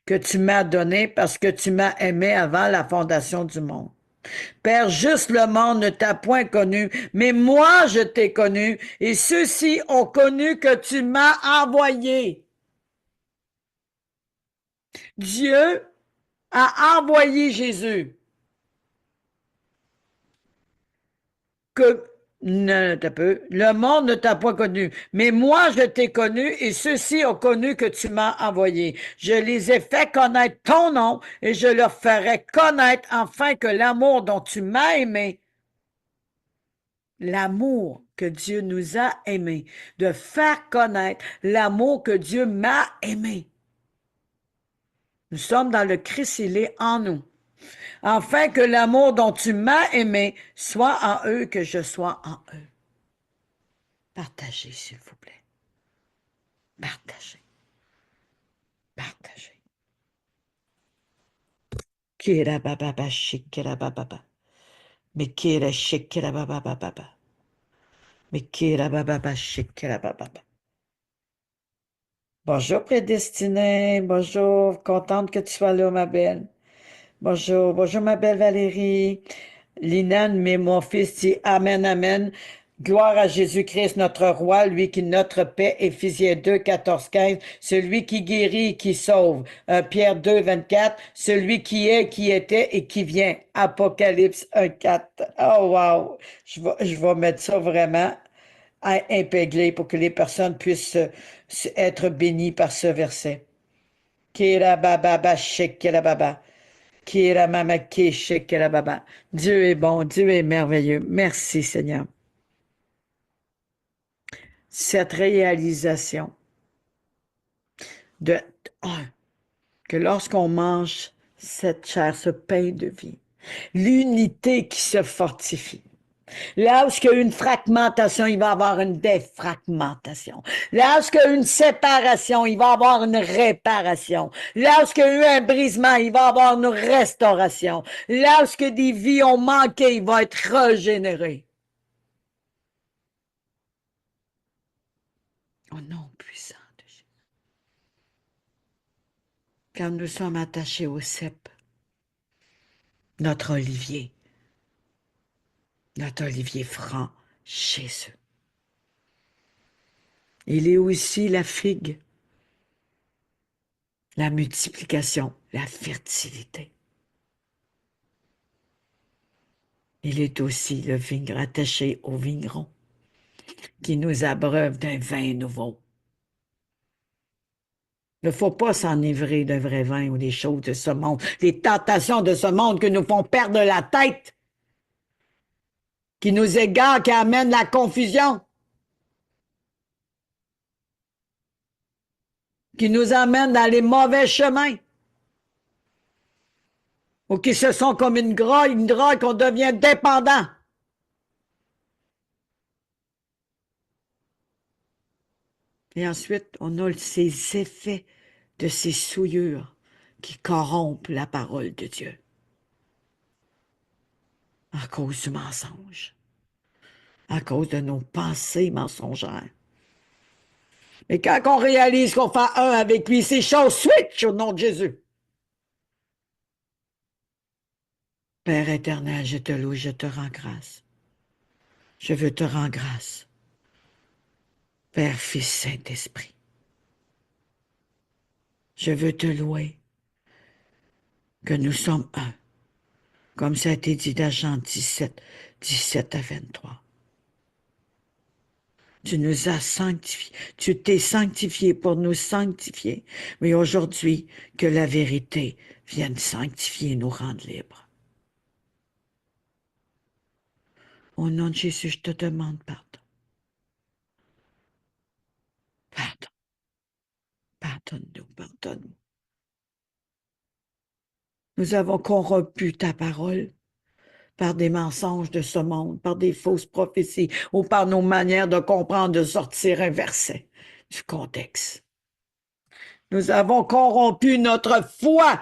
Que tu m'as donné parce que tu m'as aimé avant la fondation du monde. Père, juste le monde ne t'a point connu, mais moi je t'ai connu, et ceux-ci ont connu que tu m'as envoyé. Dieu a envoyé Jésus. Que non, un peu. Le monde ne t'a pas connu, mais moi je t'ai connu et ceux-ci ont connu que tu m'as envoyé. Je les ai fait connaître ton nom et je leur ferai connaître enfin que l'amour dont tu m'as aimé, l'amour que Dieu nous a aimé, de faire connaître l'amour que Dieu m'a aimé. Nous sommes dans le Christ, il est en nous. Afin que l'amour dont tu m'as aimé soit en eux, que je sois en eux. Partagez, s'il vous plaît. Partagez. Partagez. Kira baba ba shikira baba ba. Mikira shikira baba baba ba. Mikira baba ba shikira baba ba. Bonjour, prédestinée. Bonjour. Contente que tu sois là, ma belle. Bonjour. Bonjour, ma belle Valérie. Linan, mais mon fils dit Amen, Amen. Gloire à Jésus-Christ, notre roi, lui qui notre paix. Éphésiens 2, 14, 15. Celui qui guérit et qui sauve. Pierre 2, 24. Celui qui est, qui était et qui vient. Apocalypse 1, 4. Oh, wow. Je vais mettre ça vraiment à impégler pour que les personnes puissent être bénies par ce verset. Kira baba ba shekira baba. Kira mama ke shekira baba. Dieu est bon, Dieu est merveilleux. Merci Seigneur. Cette réalisation de un, que lorsqu'on mange cette chair, ce pain de vie, l'unité qui se fortifie. Là où il y a une fragmentation, il va y avoir une défragmentation. Là où il y a une séparation, il va y avoir une réparation. Là où il y a eu un brisement, il va y avoir une restauration. Là où il y a des vies ont manqué, il va être régénéré. Au nom puissant de Jésus. Quand nous sommes attachés au cep, notre olivier franc, Jésus. Il est aussi la figue, la multiplication, la fertilité. Il est aussi le vigneron attaché au vigneron qui nous abreuve d'un vin nouveau. Il ne faut pas s'enivrer d'un vrai vin ou des choses de ce monde, les tentations de ce monde qui nous font perdre la tête, qui nous égarent, qui amènent la confusion, qui nous amènent dans les mauvais chemins, ou qui se sont comme une drogue qu'on devient dépendant. Et ensuite, on a ces effets de ces souillures qui corrompent la parole de Dieu à cause du mensonge, à cause de nos pensées mensongères. Mais quand on réalise qu'on fait un avec lui, ces choses switch au nom de Jésus. Père éternel, je te loue, je te rends grâce. Je veux te rendre grâce. Père, Fils, Saint-Esprit. Je veux te louer que nous sommes un, comme ça a été dit dans Jean 17, 17 à 23. Tu nous as sanctifiés. Tu t'es sanctifié pour nous sanctifier. Mais aujourd'hui, que la vérité vienne sanctifier et nous rendre libres. Au nom de Jésus, je te demande pardon. Pardon. Pardonne-nous, pardonne-nous. Nous avons corrompu ta parole par des mensonges de ce monde, par des fausses prophéties ou par nos manières de comprendre, de sortir un verset du contexte. Nous avons corrompu notre foi,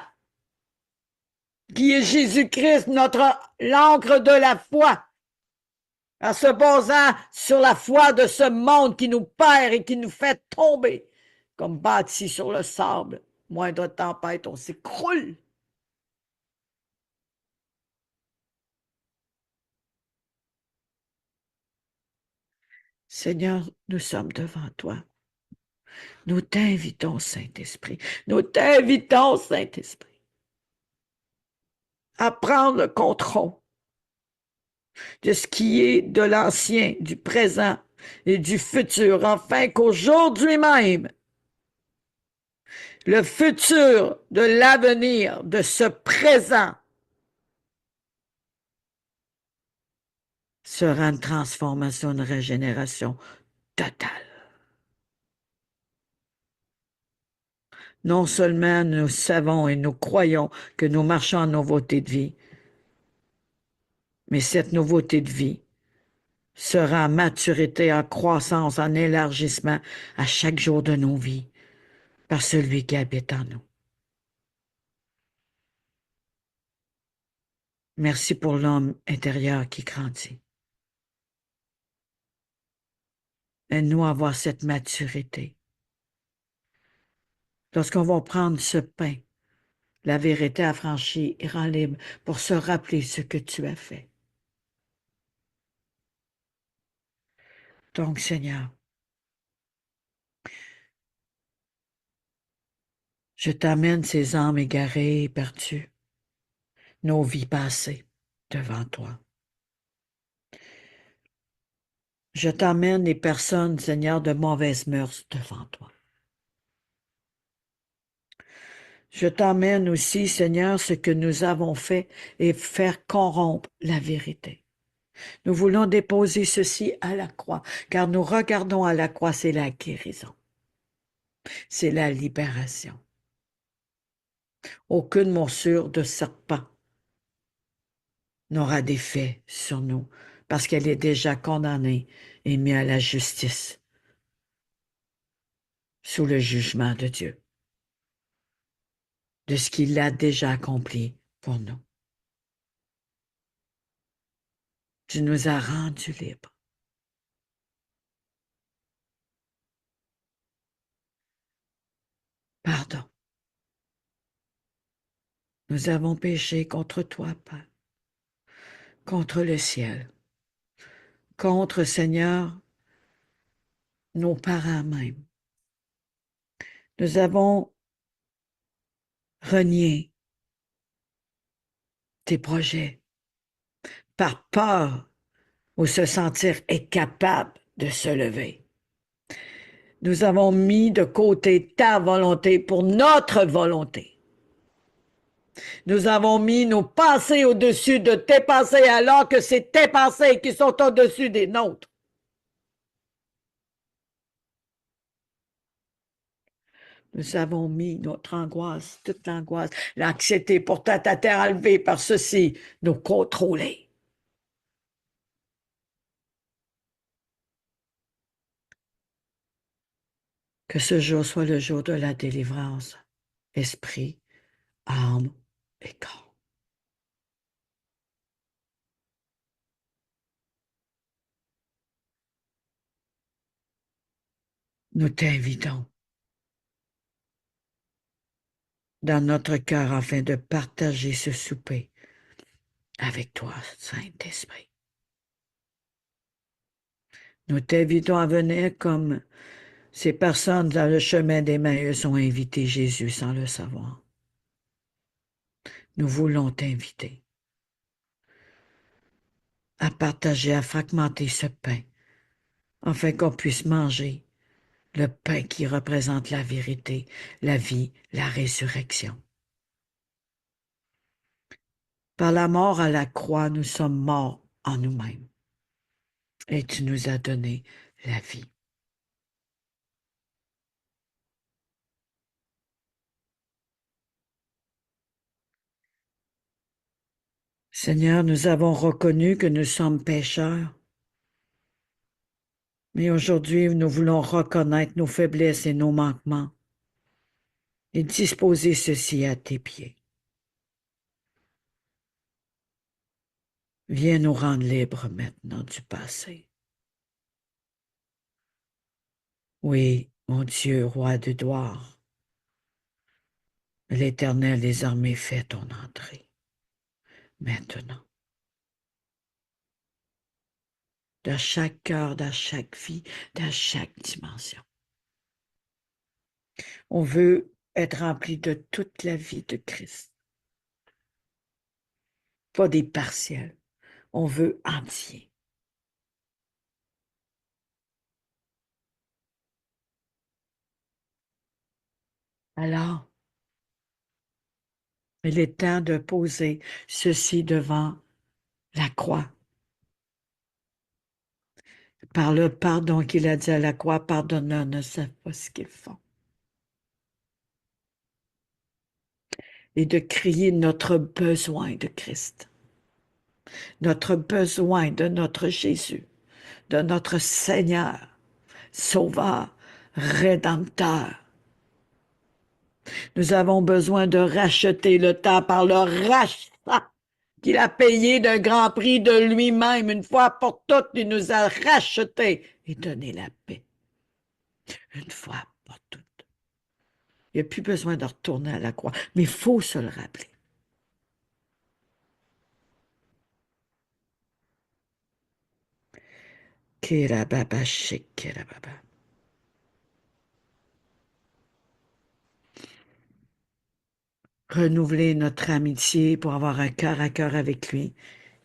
qui est Jésus-Christ, l'encre de la foi, en se basant sur la foi de ce monde qui nous perd et qui nous fait tomber, comme bâti sur le sable. Moindre tempête, on s'écroule. Seigneur, nous sommes devant toi. Nous t'invitons, Saint-Esprit. Nous t'invitons, Saint-Esprit, à prendre le contrôle de ce qui est de l'ancien, du présent et du futur, afin qu'aujourd'hui même, le futur de l'avenir, de ce présent, sera une transformation, une régénération totale. Non seulement nous savons et nous croyons que nous marchons en nouveauté de vie, mais cette nouveauté de vie sera en maturité, en croissance, en élargissement à chaque jour de nos vies par celui qui habite en nous. Merci pour l'homme intérieur qui grandit. Aide-nous à avoir cette maturité. Lorsqu'on va prendre ce pain, la vérité affranchie et rend libre pour se rappeler ce que tu as fait. Donc, Seigneur, je t'amène ces âmes égarées et perdues, nos vies passées devant toi. Je t'amène les personnes, Seigneur, de mauvaises mœurs devant toi. Je t'amène aussi, Seigneur, ce que nous avons fait et faire corrompre la vérité. Nous voulons déposer ceci à la croix, car nous regardons à la croix, c'est la guérison. C'est la libération. Aucune morsure de serpent n'aura d'effet sur nous, parce qu'elle est déjà condamnée et mise à la justice, sous le jugement de Dieu, de ce qu'il a déjà accompli pour nous. Tu nous as rendus libres. Pardon. Nous avons péché contre toi, Père, contre le ciel, contre, Seigneur, nos parents même. Nous avons renié tes projets par peur ou se sentir incapable de se lever. Nous avons mis de côté ta volonté pour notre volonté. Nous avons mis nos pensées au-dessus de tes pensées alors que c'est tes pensées qui sont au-dessus des nôtres. Nous avons mis notre angoisse, toute l'angoisse, l'anxiété pour ta terre enlevée par ceci, nous contrôler. Que ce jour soit le jour de la délivrance, esprit, âme et corps. Nous t'invitons dans notre cœur afin de partager ce souper avec toi, Saint-Esprit. Nous t'invitons à venir comme ces personnes dans le chemin d'Emmaüs ont invité Jésus sans le savoir. Nous voulons t'inviter à partager, à fragmenter ce pain, afin qu'on puisse manger le pain qui représente la vérité, la vie, la résurrection. Par la mort à la croix, nous sommes morts en nous-mêmes. Et tu nous as donné la vie. Seigneur, nous avons reconnu que nous sommes pécheurs. Mais aujourd'hui, nous voulons reconnaître nos faiblesses et nos manquements et disposer ceci à tes pieds. Viens nous rendre libres maintenant du passé. Oui, mon Dieu, roi de gloire, l'Éternel des armées fait ton entrée. Maintenant. Dans chaque cœur, dans chaque vie, dans chaque dimension. On veut être rempli de toute la vie de Christ. Pas des partiels. On veut entier. Alors, il est temps de poser ceci devant la croix. Par le pardon qu'il a dit à la croix, pardonne-leur, ne savent pas ce qu'ils font. Et de crier notre besoin de Christ, notre besoin de notre Jésus, de notre Seigneur, Sauveur, Rédempteur. Nous avons besoin de racheter le temps par le rachat qu'il a payé d'un grand prix de lui-même. Une fois pour toutes, il nous a rachetés et donné la paix. Une fois pour toutes. Il n'y a plus besoin de retourner à la croix, mais il faut se le rappeler. Kirababa, shikirababa. Renouveler notre amitié pour avoir un cœur à cœur avec lui.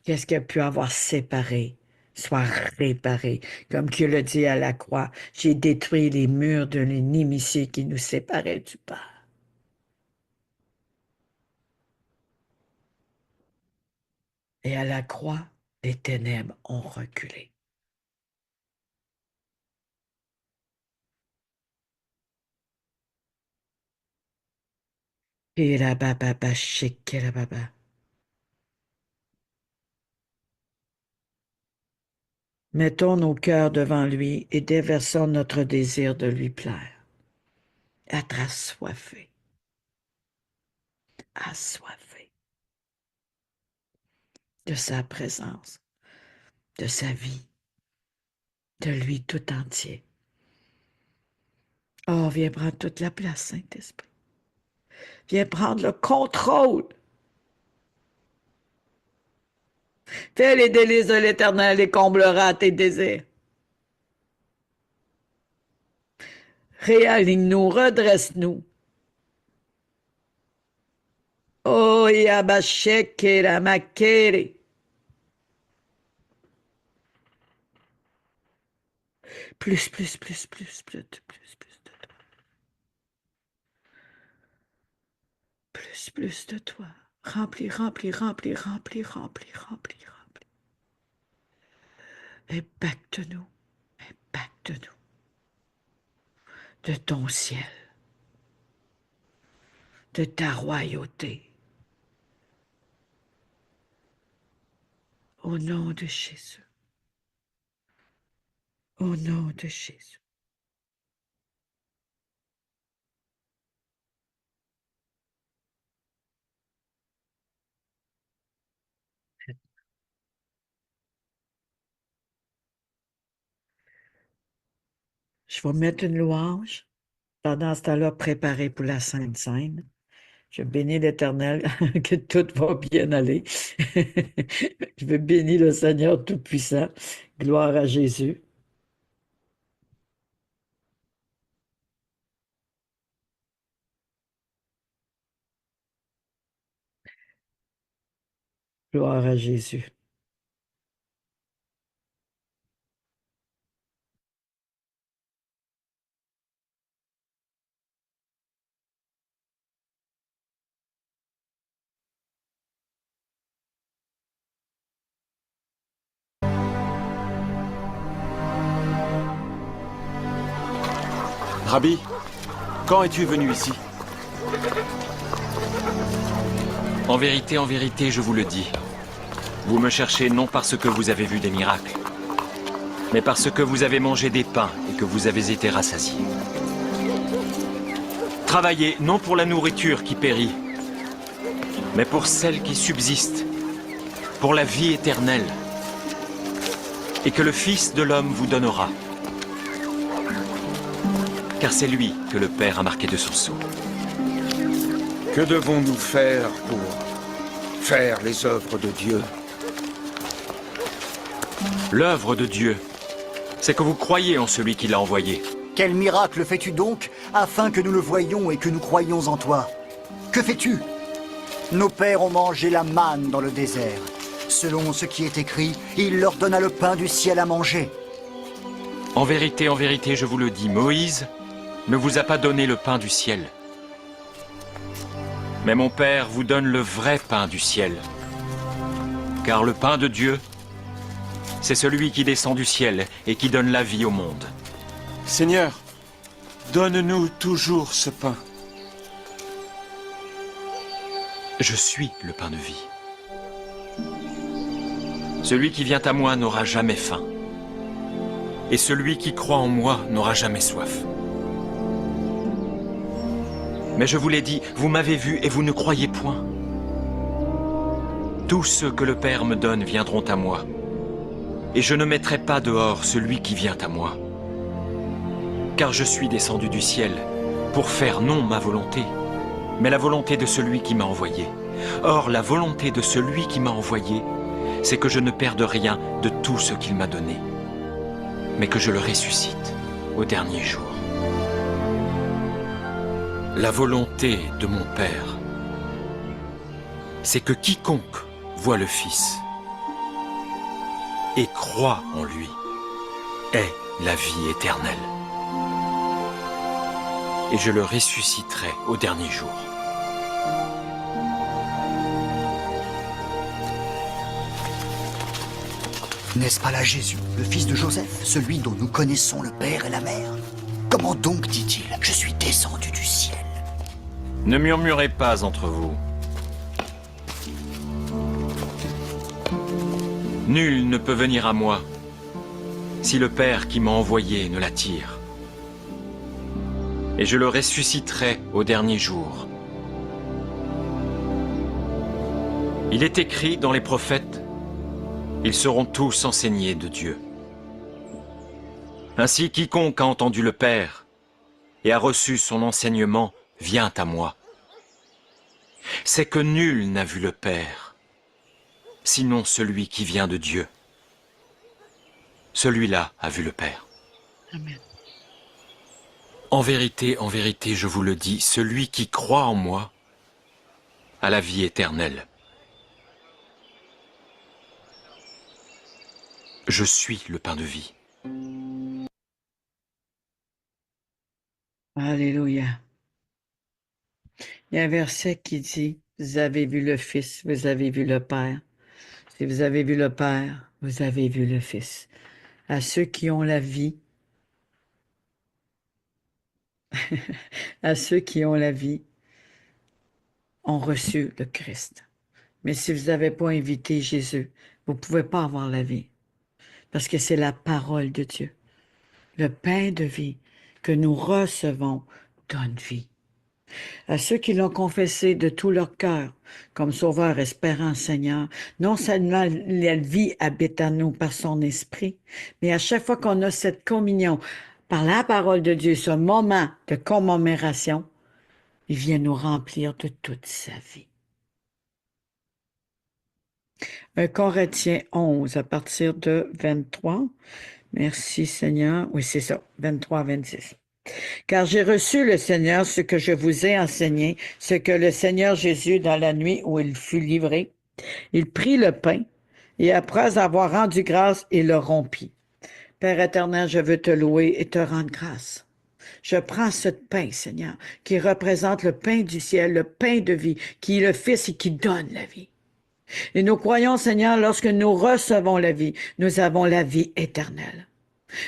Qu'est-ce qu'il a pu avoir séparé, soit réparé. Comme Dieu le dit à la croix, j'ai détruit les murs de l'inimitié qui nous séparait du Père. Et à la croix, les ténèbres ont reculé. Kirababa, shikirababa. Mettons nos cœurs devant lui et déversons notre désir de lui plaire. Être assoiffé de sa présence, de sa vie, de lui tout entier. Oh, viens prendre toute la place, Saint-Esprit. Viens prendre le contrôle. Fais les délices de l'Éternel et comblera tes désirs. Réaligne-nous, redresse-nous. Oh, Yabashekera Makere. Plus de toi. Plus de toi. Remplis. Impacte-nous de ton ciel, de ta royauté. Au nom de Jésus. Au nom de Jésus. Je vais mettre une louange. Pendant ce temps-là, préparé pour la Sainte Seine. Je bénis l'Éternel, que tout va bien aller. Je veux bénir le Seigneur Tout-Puissant. Gloire à Jésus. Gloire à Jésus. Rabbi, quand es-tu venu ici? En vérité, je vous le dis. Vous me cherchez non parce que vous avez vu des miracles, mais parce que vous avez mangé des pains et que vous avez été rassasiés. Travaillez non pour la nourriture qui périt, mais pour celle qui subsiste, pour la vie éternelle, et que le Fils de l'homme vous donnera. Car c'est lui que le Père a marqué de son sceau. Que devons-nous faire pour faire les œuvres de Dieu? L'œuvre de Dieu, c'est que vous croyez en celui qui l'a envoyé. Quel miracle fais-tu donc, afin que nous le voyions et que nous croyions en toi? Que fais-tu? Nos pères ont mangé la manne dans le désert. Selon ce qui est écrit, il leur donna le pain du ciel à manger. En vérité, je vous le dis, Moïse ne vous a pas donné le pain du ciel. Mais mon Père vous donne le vrai pain du ciel. Car le pain de Dieu, c'est celui qui descend du ciel et qui donne la vie au monde. Seigneur, donne-nous toujours ce pain. Je suis le pain de vie. Celui qui vient à moi n'aura jamais faim. et celui qui croit en moi n'aura jamais soif. Mais je vous l'ai dit, vous m'avez vu et vous ne croyez point. Tous ceux que le Père me donne viendront à moi, et je ne mettrai pas dehors celui qui vient à moi. Car je suis descendu du ciel pour faire non ma volonté, mais la volonté de celui qui m'a envoyé. Or, la volonté de celui qui m'a envoyé, c'est que je ne perde rien de tout ce qu'il m'a donné, mais que je le ressuscite au dernier jour. La volonté de mon Père, c'est que quiconque voit le Fils et croit en lui ait la vie éternelle. Et je le ressusciterai au dernier jour. N'est-ce pas là Jésus, le fils de Joseph, celui dont nous connaissons le père et la mère? Comment donc dit-il, je suis descendu du ciel? Ne murmurez pas entre vous. Nul ne peut venir à moi si le Père qui m'a envoyé ne l'attire. Et je le ressusciterai au dernier jour. Il est écrit dans les prophètes, ils seront tous enseignés de Dieu. Ainsi, quiconque a entendu le Père et a reçu son enseignement vient à moi. C'est que nul n'a vu le Père, sinon celui qui vient de Dieu. Celui-là a vu le Père. Amen. En vérité, je vous le dis, celui qui croit en moi a la vie éternelle. Je suis le pain de vie. Alléluia. Il y a un verset qui dit, vous avez vu le Fils, vous avez vu le Père. Si vous avez vu le Père, vous avez vu le Fils. À ceux qui ont la vie, à ceux qui ont la vie, ont reçu le Christ. Mais si vous n'avez pas invité Jésus, vous ne pouvez pas avoir la vie. Parce que c'est la parole de Dieu. Le pain de vie que nous recevons donne vie. À ceux qui l'ont confessé de tout leur cœur, comme Sauveur espérant Seigneur, non seulement la vie habite en nous par son esprit, mais à chaque fois qu'on a cette communion par la parole de Dieu, ce moment de commémoration, il vient nous remplir de toute sa vie. 1 Corinthiens 11, à partir de 23. Merci Seigneur. Oui, c'est ça, 23 à 26. Car j'ai reçu le Seigneur ce que je vous ai enseigné, ce que le Seigneur Jésus, dans la nuit où il fut livré, il prit le pain, et après avoir rendu grâce, il le rompit. Père éternel, je veux te louer et te rendre grâce. Je prends ce pain, Seigneur, qui représente le pain du ciel, le pain de vie, qui est le Fils et qui donne la vie. Et nous croyons, Seigneur, lorsque nous recevons la vie, nous avons la vie éternelle.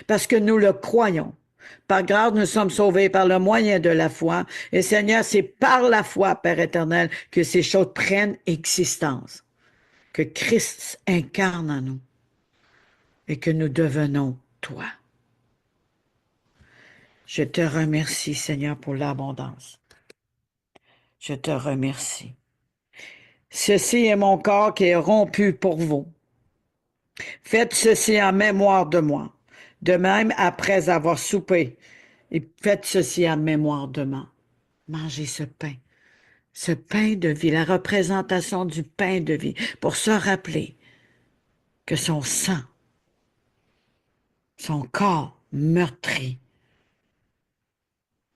Parce que nous le croyons. Par grâce, nous sommes sauvés par le moyen de la foi. Et Seigneur, c'est par la foi, Père éternel, que ces choses prennent existence. Que Christ incarne en nous. Et que nous devenons toi. Je te remercie, Seigneur, pour l'abondance. Je te remercie. Ceci est mon corps qui est rompu pour vous. Faites ceci en mémoire de moi. De même, après avoir soupé, et faites ceci en mémoire de moi. Mangez ce pain de vie, la représentation du pain de vie, pour se rappeler que son sang, son corps meurtri,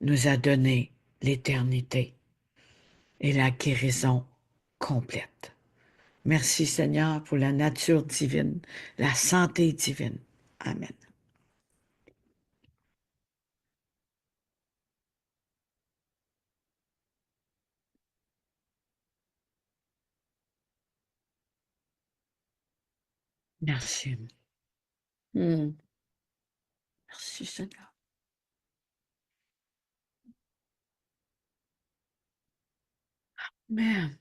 nous a donné l'éternité et la guérison complète. Merci Seigneur pour la nature divine, la santé divine. Amen. Merci. Merci Seigneur. Amen.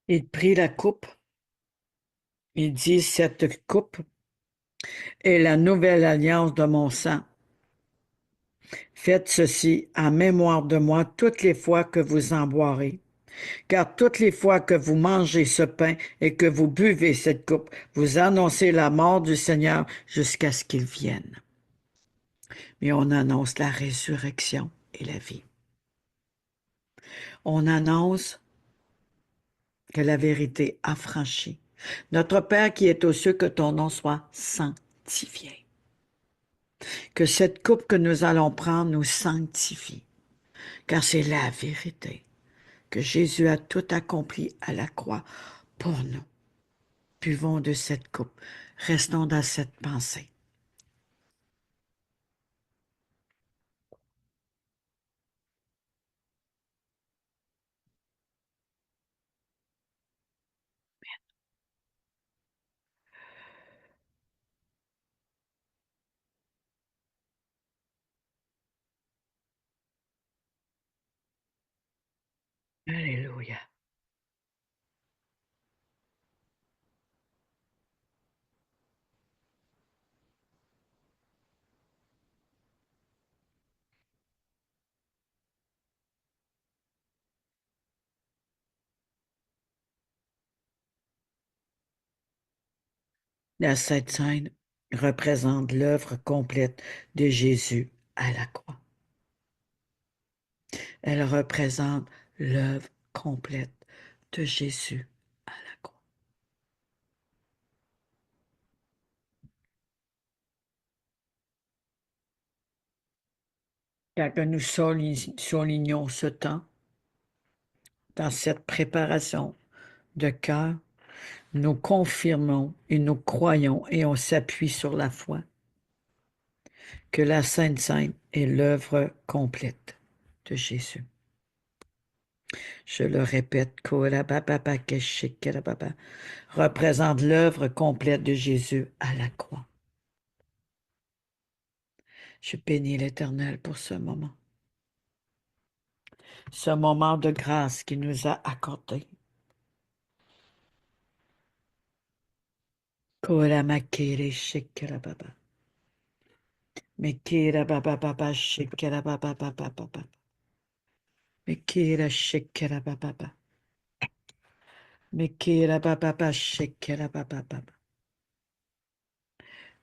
Il prit la coupe. Il dit, cette coupe est la nouvelle alliance de mon sang. Faites ceci en mémoire de moi toutes les fois que vous en boirez. Car toutes les fois que vous mangez ce pain et que vous buvez cette coupe, vous annoncez la mort du Seigneur jusqu'à ce qu'il vienne. Mais on annonce la résurrection et la vie. On annonce que la vérité a franchi. Notre Père qui est aux cieux, que ton nom soit sanctifié. Que cette coupe que nous allons prendre nous sanctifie, car c'est la vérité, que Jésus a tout accompli à la croix pour nous. Buvons de cette coupe, restons dans cette pensée. Alléluia. La Sainte Seine représente l'œuvre complète de Jésus à la croix. Elle représente l'œuvre complète de Jésus à la croix. Quand nous soulignons ce temps, dans cette préparation de cœur, nous confirmons et nous croyons et on s'appuie sur la foi que la Sainte Seine est l'œuvre complète de Jésus. Je le répète, représente l'œuvre complète de Jésus à la croix. Je bénis l'Éternel pour ce moment de grâce qu'il nous a accordé. Koramakere shekerababa. Mekera baba baba shekera baba baba baba. Mekera shekera baba baba. Mekera baba baba shekera baba baba.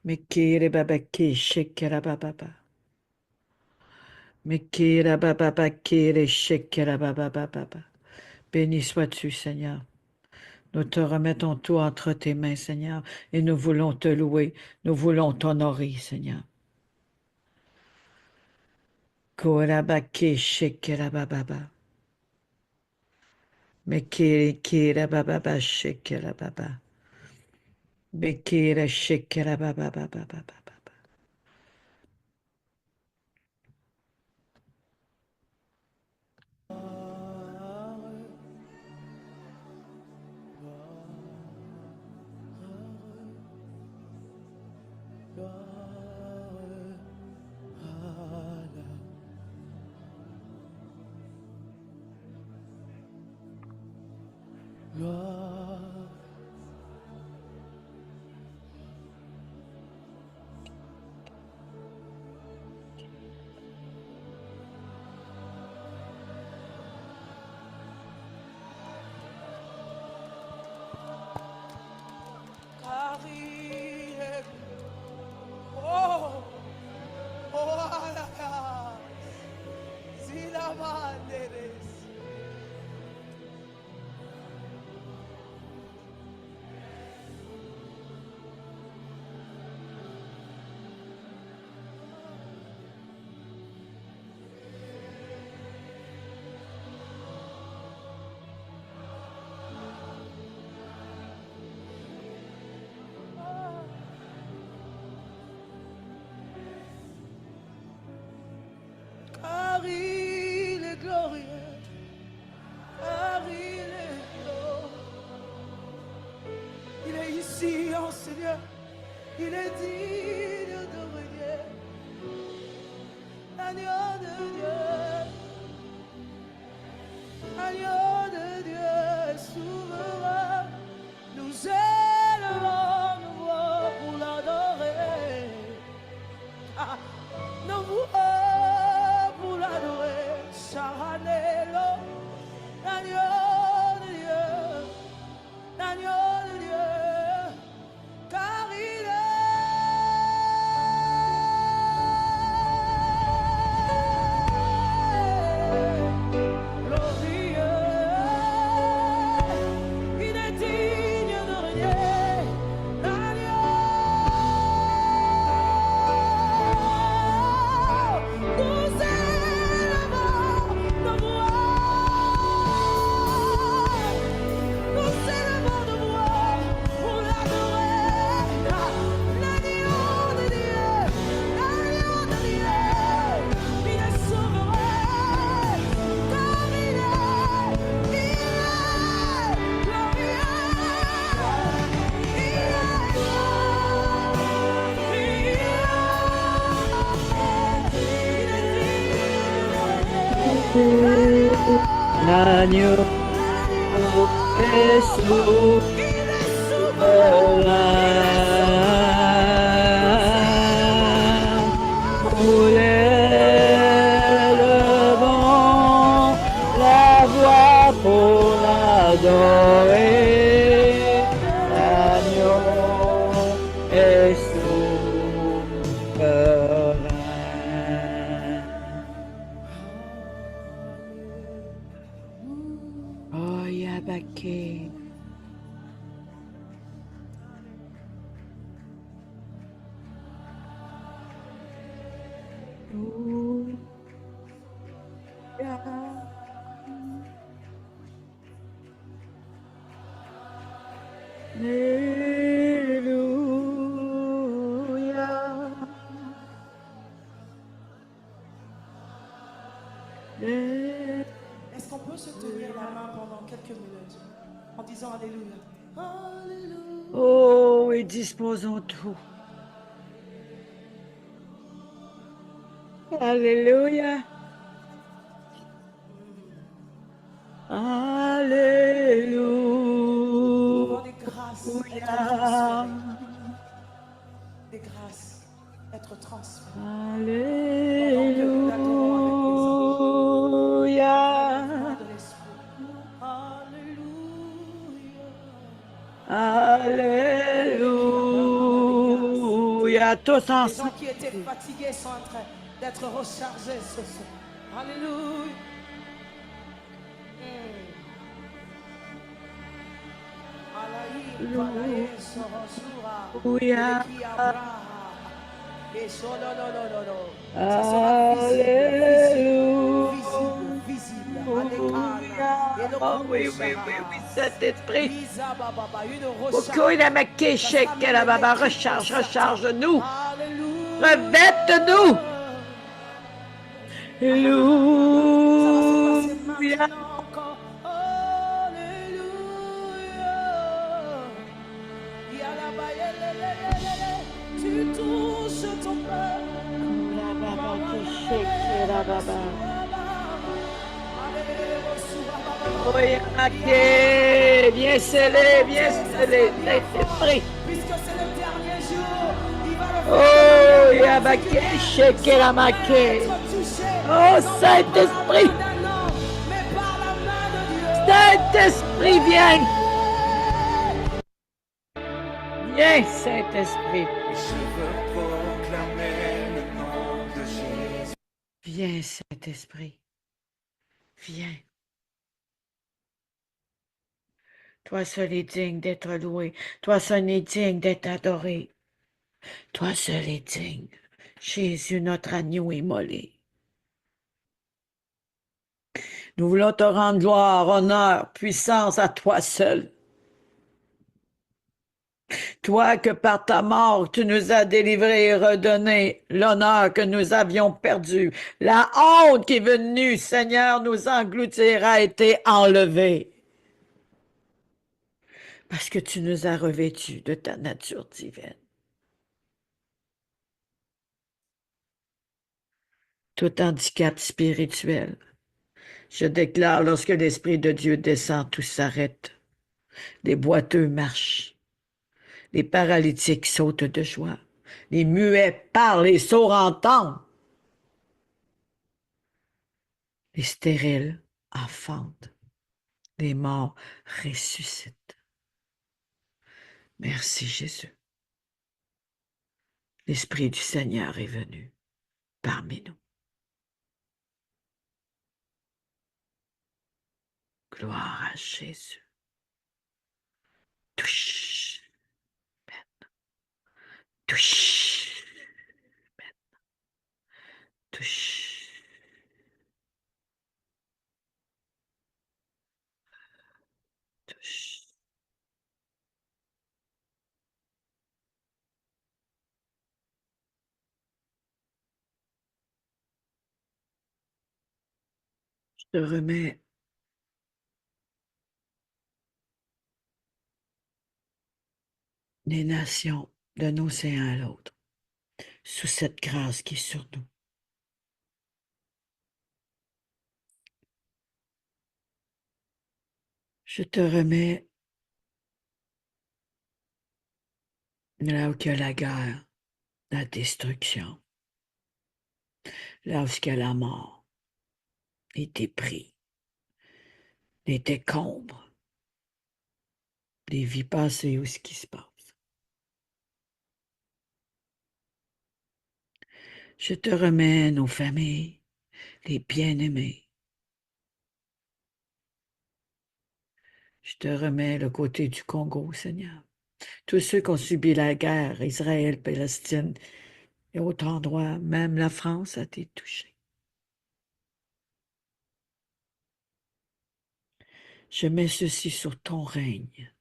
Mekere baba ke shekera baba baba. Mekera baba baba kere shekera baba baba. Béni sois-tu, Seigneur. Nous te remettons tout entre tes mains, Seigneur, et nous voulons te louer, nous voulons t'honorer, Seigneur. Korabake shekerababa. Mekere kerababa shekerababa. Mekere shekerababa. Car il est glorieux, car il est glorieux. Il est ici en Seigneur, il est digne de régner. Agneau de Dieu, agneau de Dieu, souverain. L'agneau est souverain. Roulez le vent, la voix pour l'adorer. L'agneau est souverain. Oh, Yabake. Alléluia. Est-ce qu'on peut se tenir la main pendant quelques minutes en disant Alléluia? Alléluia. Oh, et disposons tout. Alléluia. Devant Alléluia. des grâces être transférées. Des grâces être transférées. Alléluia. De l'esprit. Alléluia. Tous Les gens ensemble. qui étaient fatigués sont en train d'être rechargés ce soir. Alléluia. Alléluia. Ça sera visible. Oh, oui, Saint-Esprit. Une Beaucoup de ma kéchek, la baba, recharge-nous. Revête-nous. Alléluia. Tu touches ton peuple. La baba, kéchek, la baba. Oui, ok. Viens sceller, Saint-Esprit. Puisque c'est le dernier jour, il va le faire. Oh, Yabake, Shekeramake. Oh, Saint-Esprit. Mais par la main de Dieu. Saint-Esprit, viens. Viens, Saint-Esprit. Je veux proclamer le nom de Jésus. Viens, Saint-Esprit. Viens. Toi seul est digne d'être loué. Toi seul est digne d'être adoré. Toi seul est digne. Jésus, notre agneau immolé. Nous voulons te rendre gloire, honneur, puissance à toi seul. Toi que par ta mort, tu nous as délivrés et redonné l'honneur que nous avions perdu. La honte qui est venue, Seigneur, nous engloutir a été enlevée. Parce que tu nous as revêtus de ta nature divine. Tout handicap spirituel. Je déclare, lorsque l'Esprit de Dieu descend, tout s'arrête. Les boiteux marchent. Les paralytiques sautent de joie. Les muets parlent, les sourds entendent. Les stériles enfantent. Les morts ressuscitent. Merci Jésus. L'Esprit du Seigneur est venu parmi nous. Gloire à Jésus. Touche. Touche. Touche. Touche. Je te remets les nations d'un océan à l'autre sous cette grâce qui est sur nous. Je te remets là où il y a la guerre, la destruction, là où il y a la mort, les débris, les décombres, les vies passées où ce qui se passe. Je te remets nos familles, les bien-aimés. Je te remets le côté du Congo, Seigneur. Tous ceux qui ont subi la guerre, Israël, Palestine et autres endroits, même la France a été touchée. Je mets ceci sur ton règne.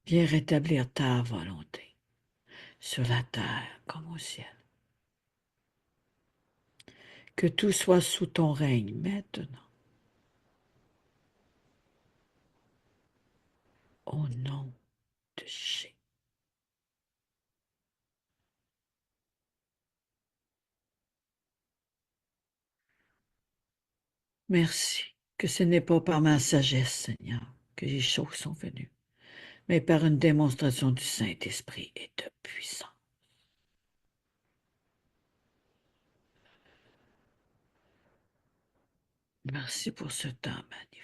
Viens rétablir ta volonté sur la terre comme au ciel. Que tout soit sous ton règne maintenant. Au nom de Jésus. Merci que ce n'est pas par ma sagesse, Seigneur, que les choses sont venues, mais par une démonstration du Saint-Esprit et de puissance. Merci pour ce temps magnifique.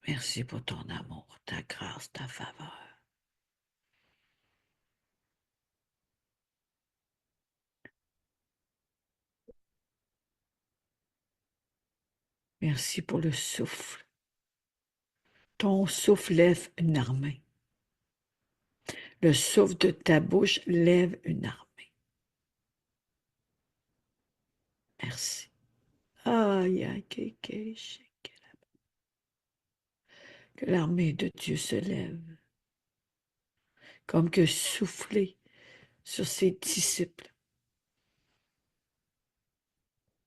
Merci pour ton amour, ta grâce, ta faveur. Merci pour le souffle. Ton souffle lève une armée. Le souffle de ta bouche lève une armée. Merci. Aïe, aïe, que l'armée de Dieu se lève, comme que souffler sur ses disciples.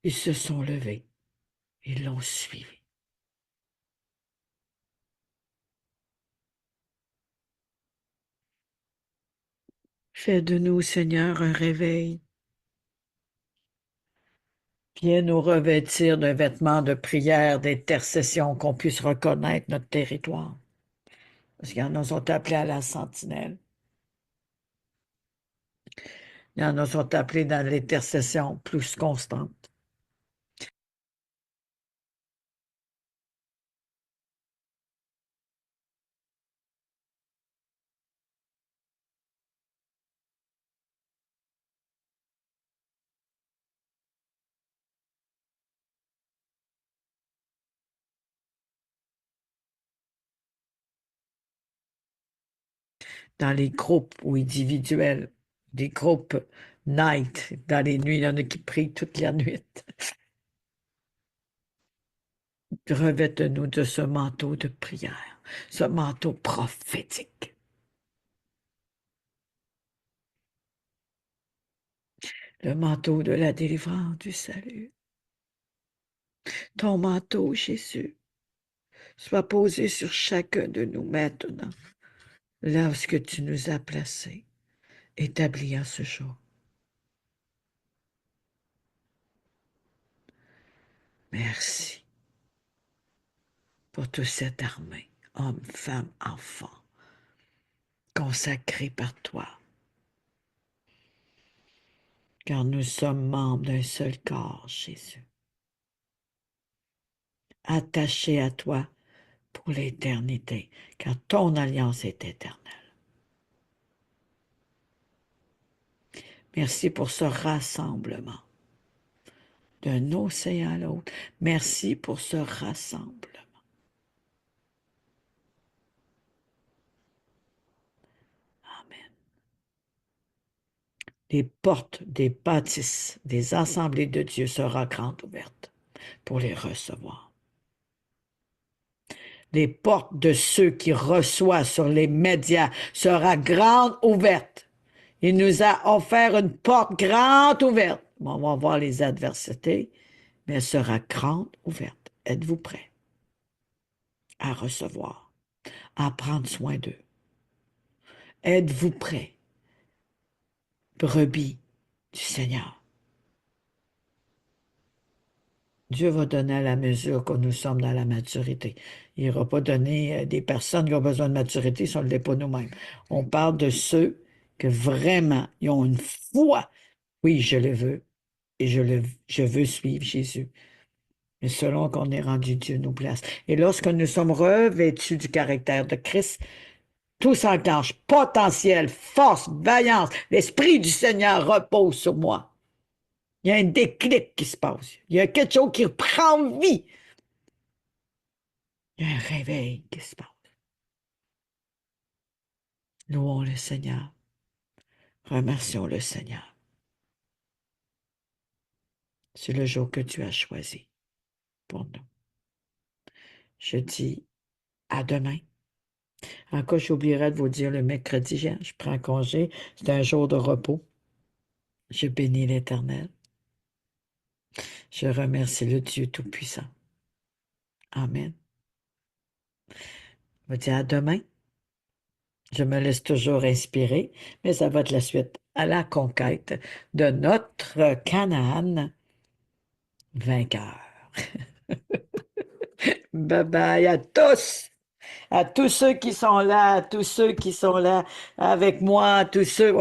Ils se sont levés, ils l'ont suivi. Fais de nous, Seigneur, un réveil. Viens nous revêtir d'un vêtement de prière, d'intercession, qu'on puisse reconnaître notre territoire. Parce qu'il y en a qui sont appelés à la sentinelle. Il y en a qui sont appelés dans l'intercession plus constante. Dans les groupes ou individuels, des groupes night, dans les nuits, il y en a qui prient toute la nuit. Revête-nous de ce manteau de prière, ce manteau prophétique. Le manteau de la délivrance, du salut. Ton manteau, Jésus, soit posé sur chacun de nous maintenant, là où ce que tu nous as placés, établis en ce jour. Merci pour toute cette armée, hommes, femmes, enfants, consacrés par toi, car nous sommes membres d'un seul corps, Jésus, attachés à toi pour l'éternité, car ton alliance est éternelle. Merci pour ce rassemblement d'un océan à l'autre. Merci pour ce rassemblement. Amen. Les portes des bâtisses, des assemblées de Dieu seront grandes ouvertes pour les recevoir. Les portes de ceux qui reçoivent sur les médias seront grandes ouvertes. Il nous a offert une porte grande ouverte. On va voir les adversités, mais elle sera grande ouverte. Êtes-vous prêts à recevoir, à prendre soin d'eux? Êtes-vous prêts, brebis du Seigneur, Dieu va donner à la mesure que nous sommes dans la maturité. Il n'ira pas donner des personnes qui ont besoin de maturité si on ne l'est pas nous-mêmes. On parle de ceux que vraiment, ils ont une foi. Oui, je le veux et je veux suivre Jésus. Mais selon qu'on est rendu, Dieu nous place. Et lorsque nous sommes revêtus du caractère de Christ, tout s'enclenche. Potentiel, force, vaillance. L'Esprit du Seigneur repose sur moi. Il y a un déclic qui se passe. Il y a quelque chose qui prend vie. Il y a un réveil qui se passe. Louons le Seigneur. Remercions le Seigneur. C'est le jour que tu as choisi pour nous. Je dis à demain. Encore, j'oublierai de vous dire le mercredi, je prends congé. C'est un jour de repos. Je bénis l'Éternel. Je remercie le Dieu Tout-Puissant. Amen. Je vous dis à demain. Je me laisse toujours inspirer, mais ça va être la suite à la conquête de notre Canaan vainqueur. Bye bye à tous ceux qui sont là, à tous ceux qui sont là avec moi, à tous ceux.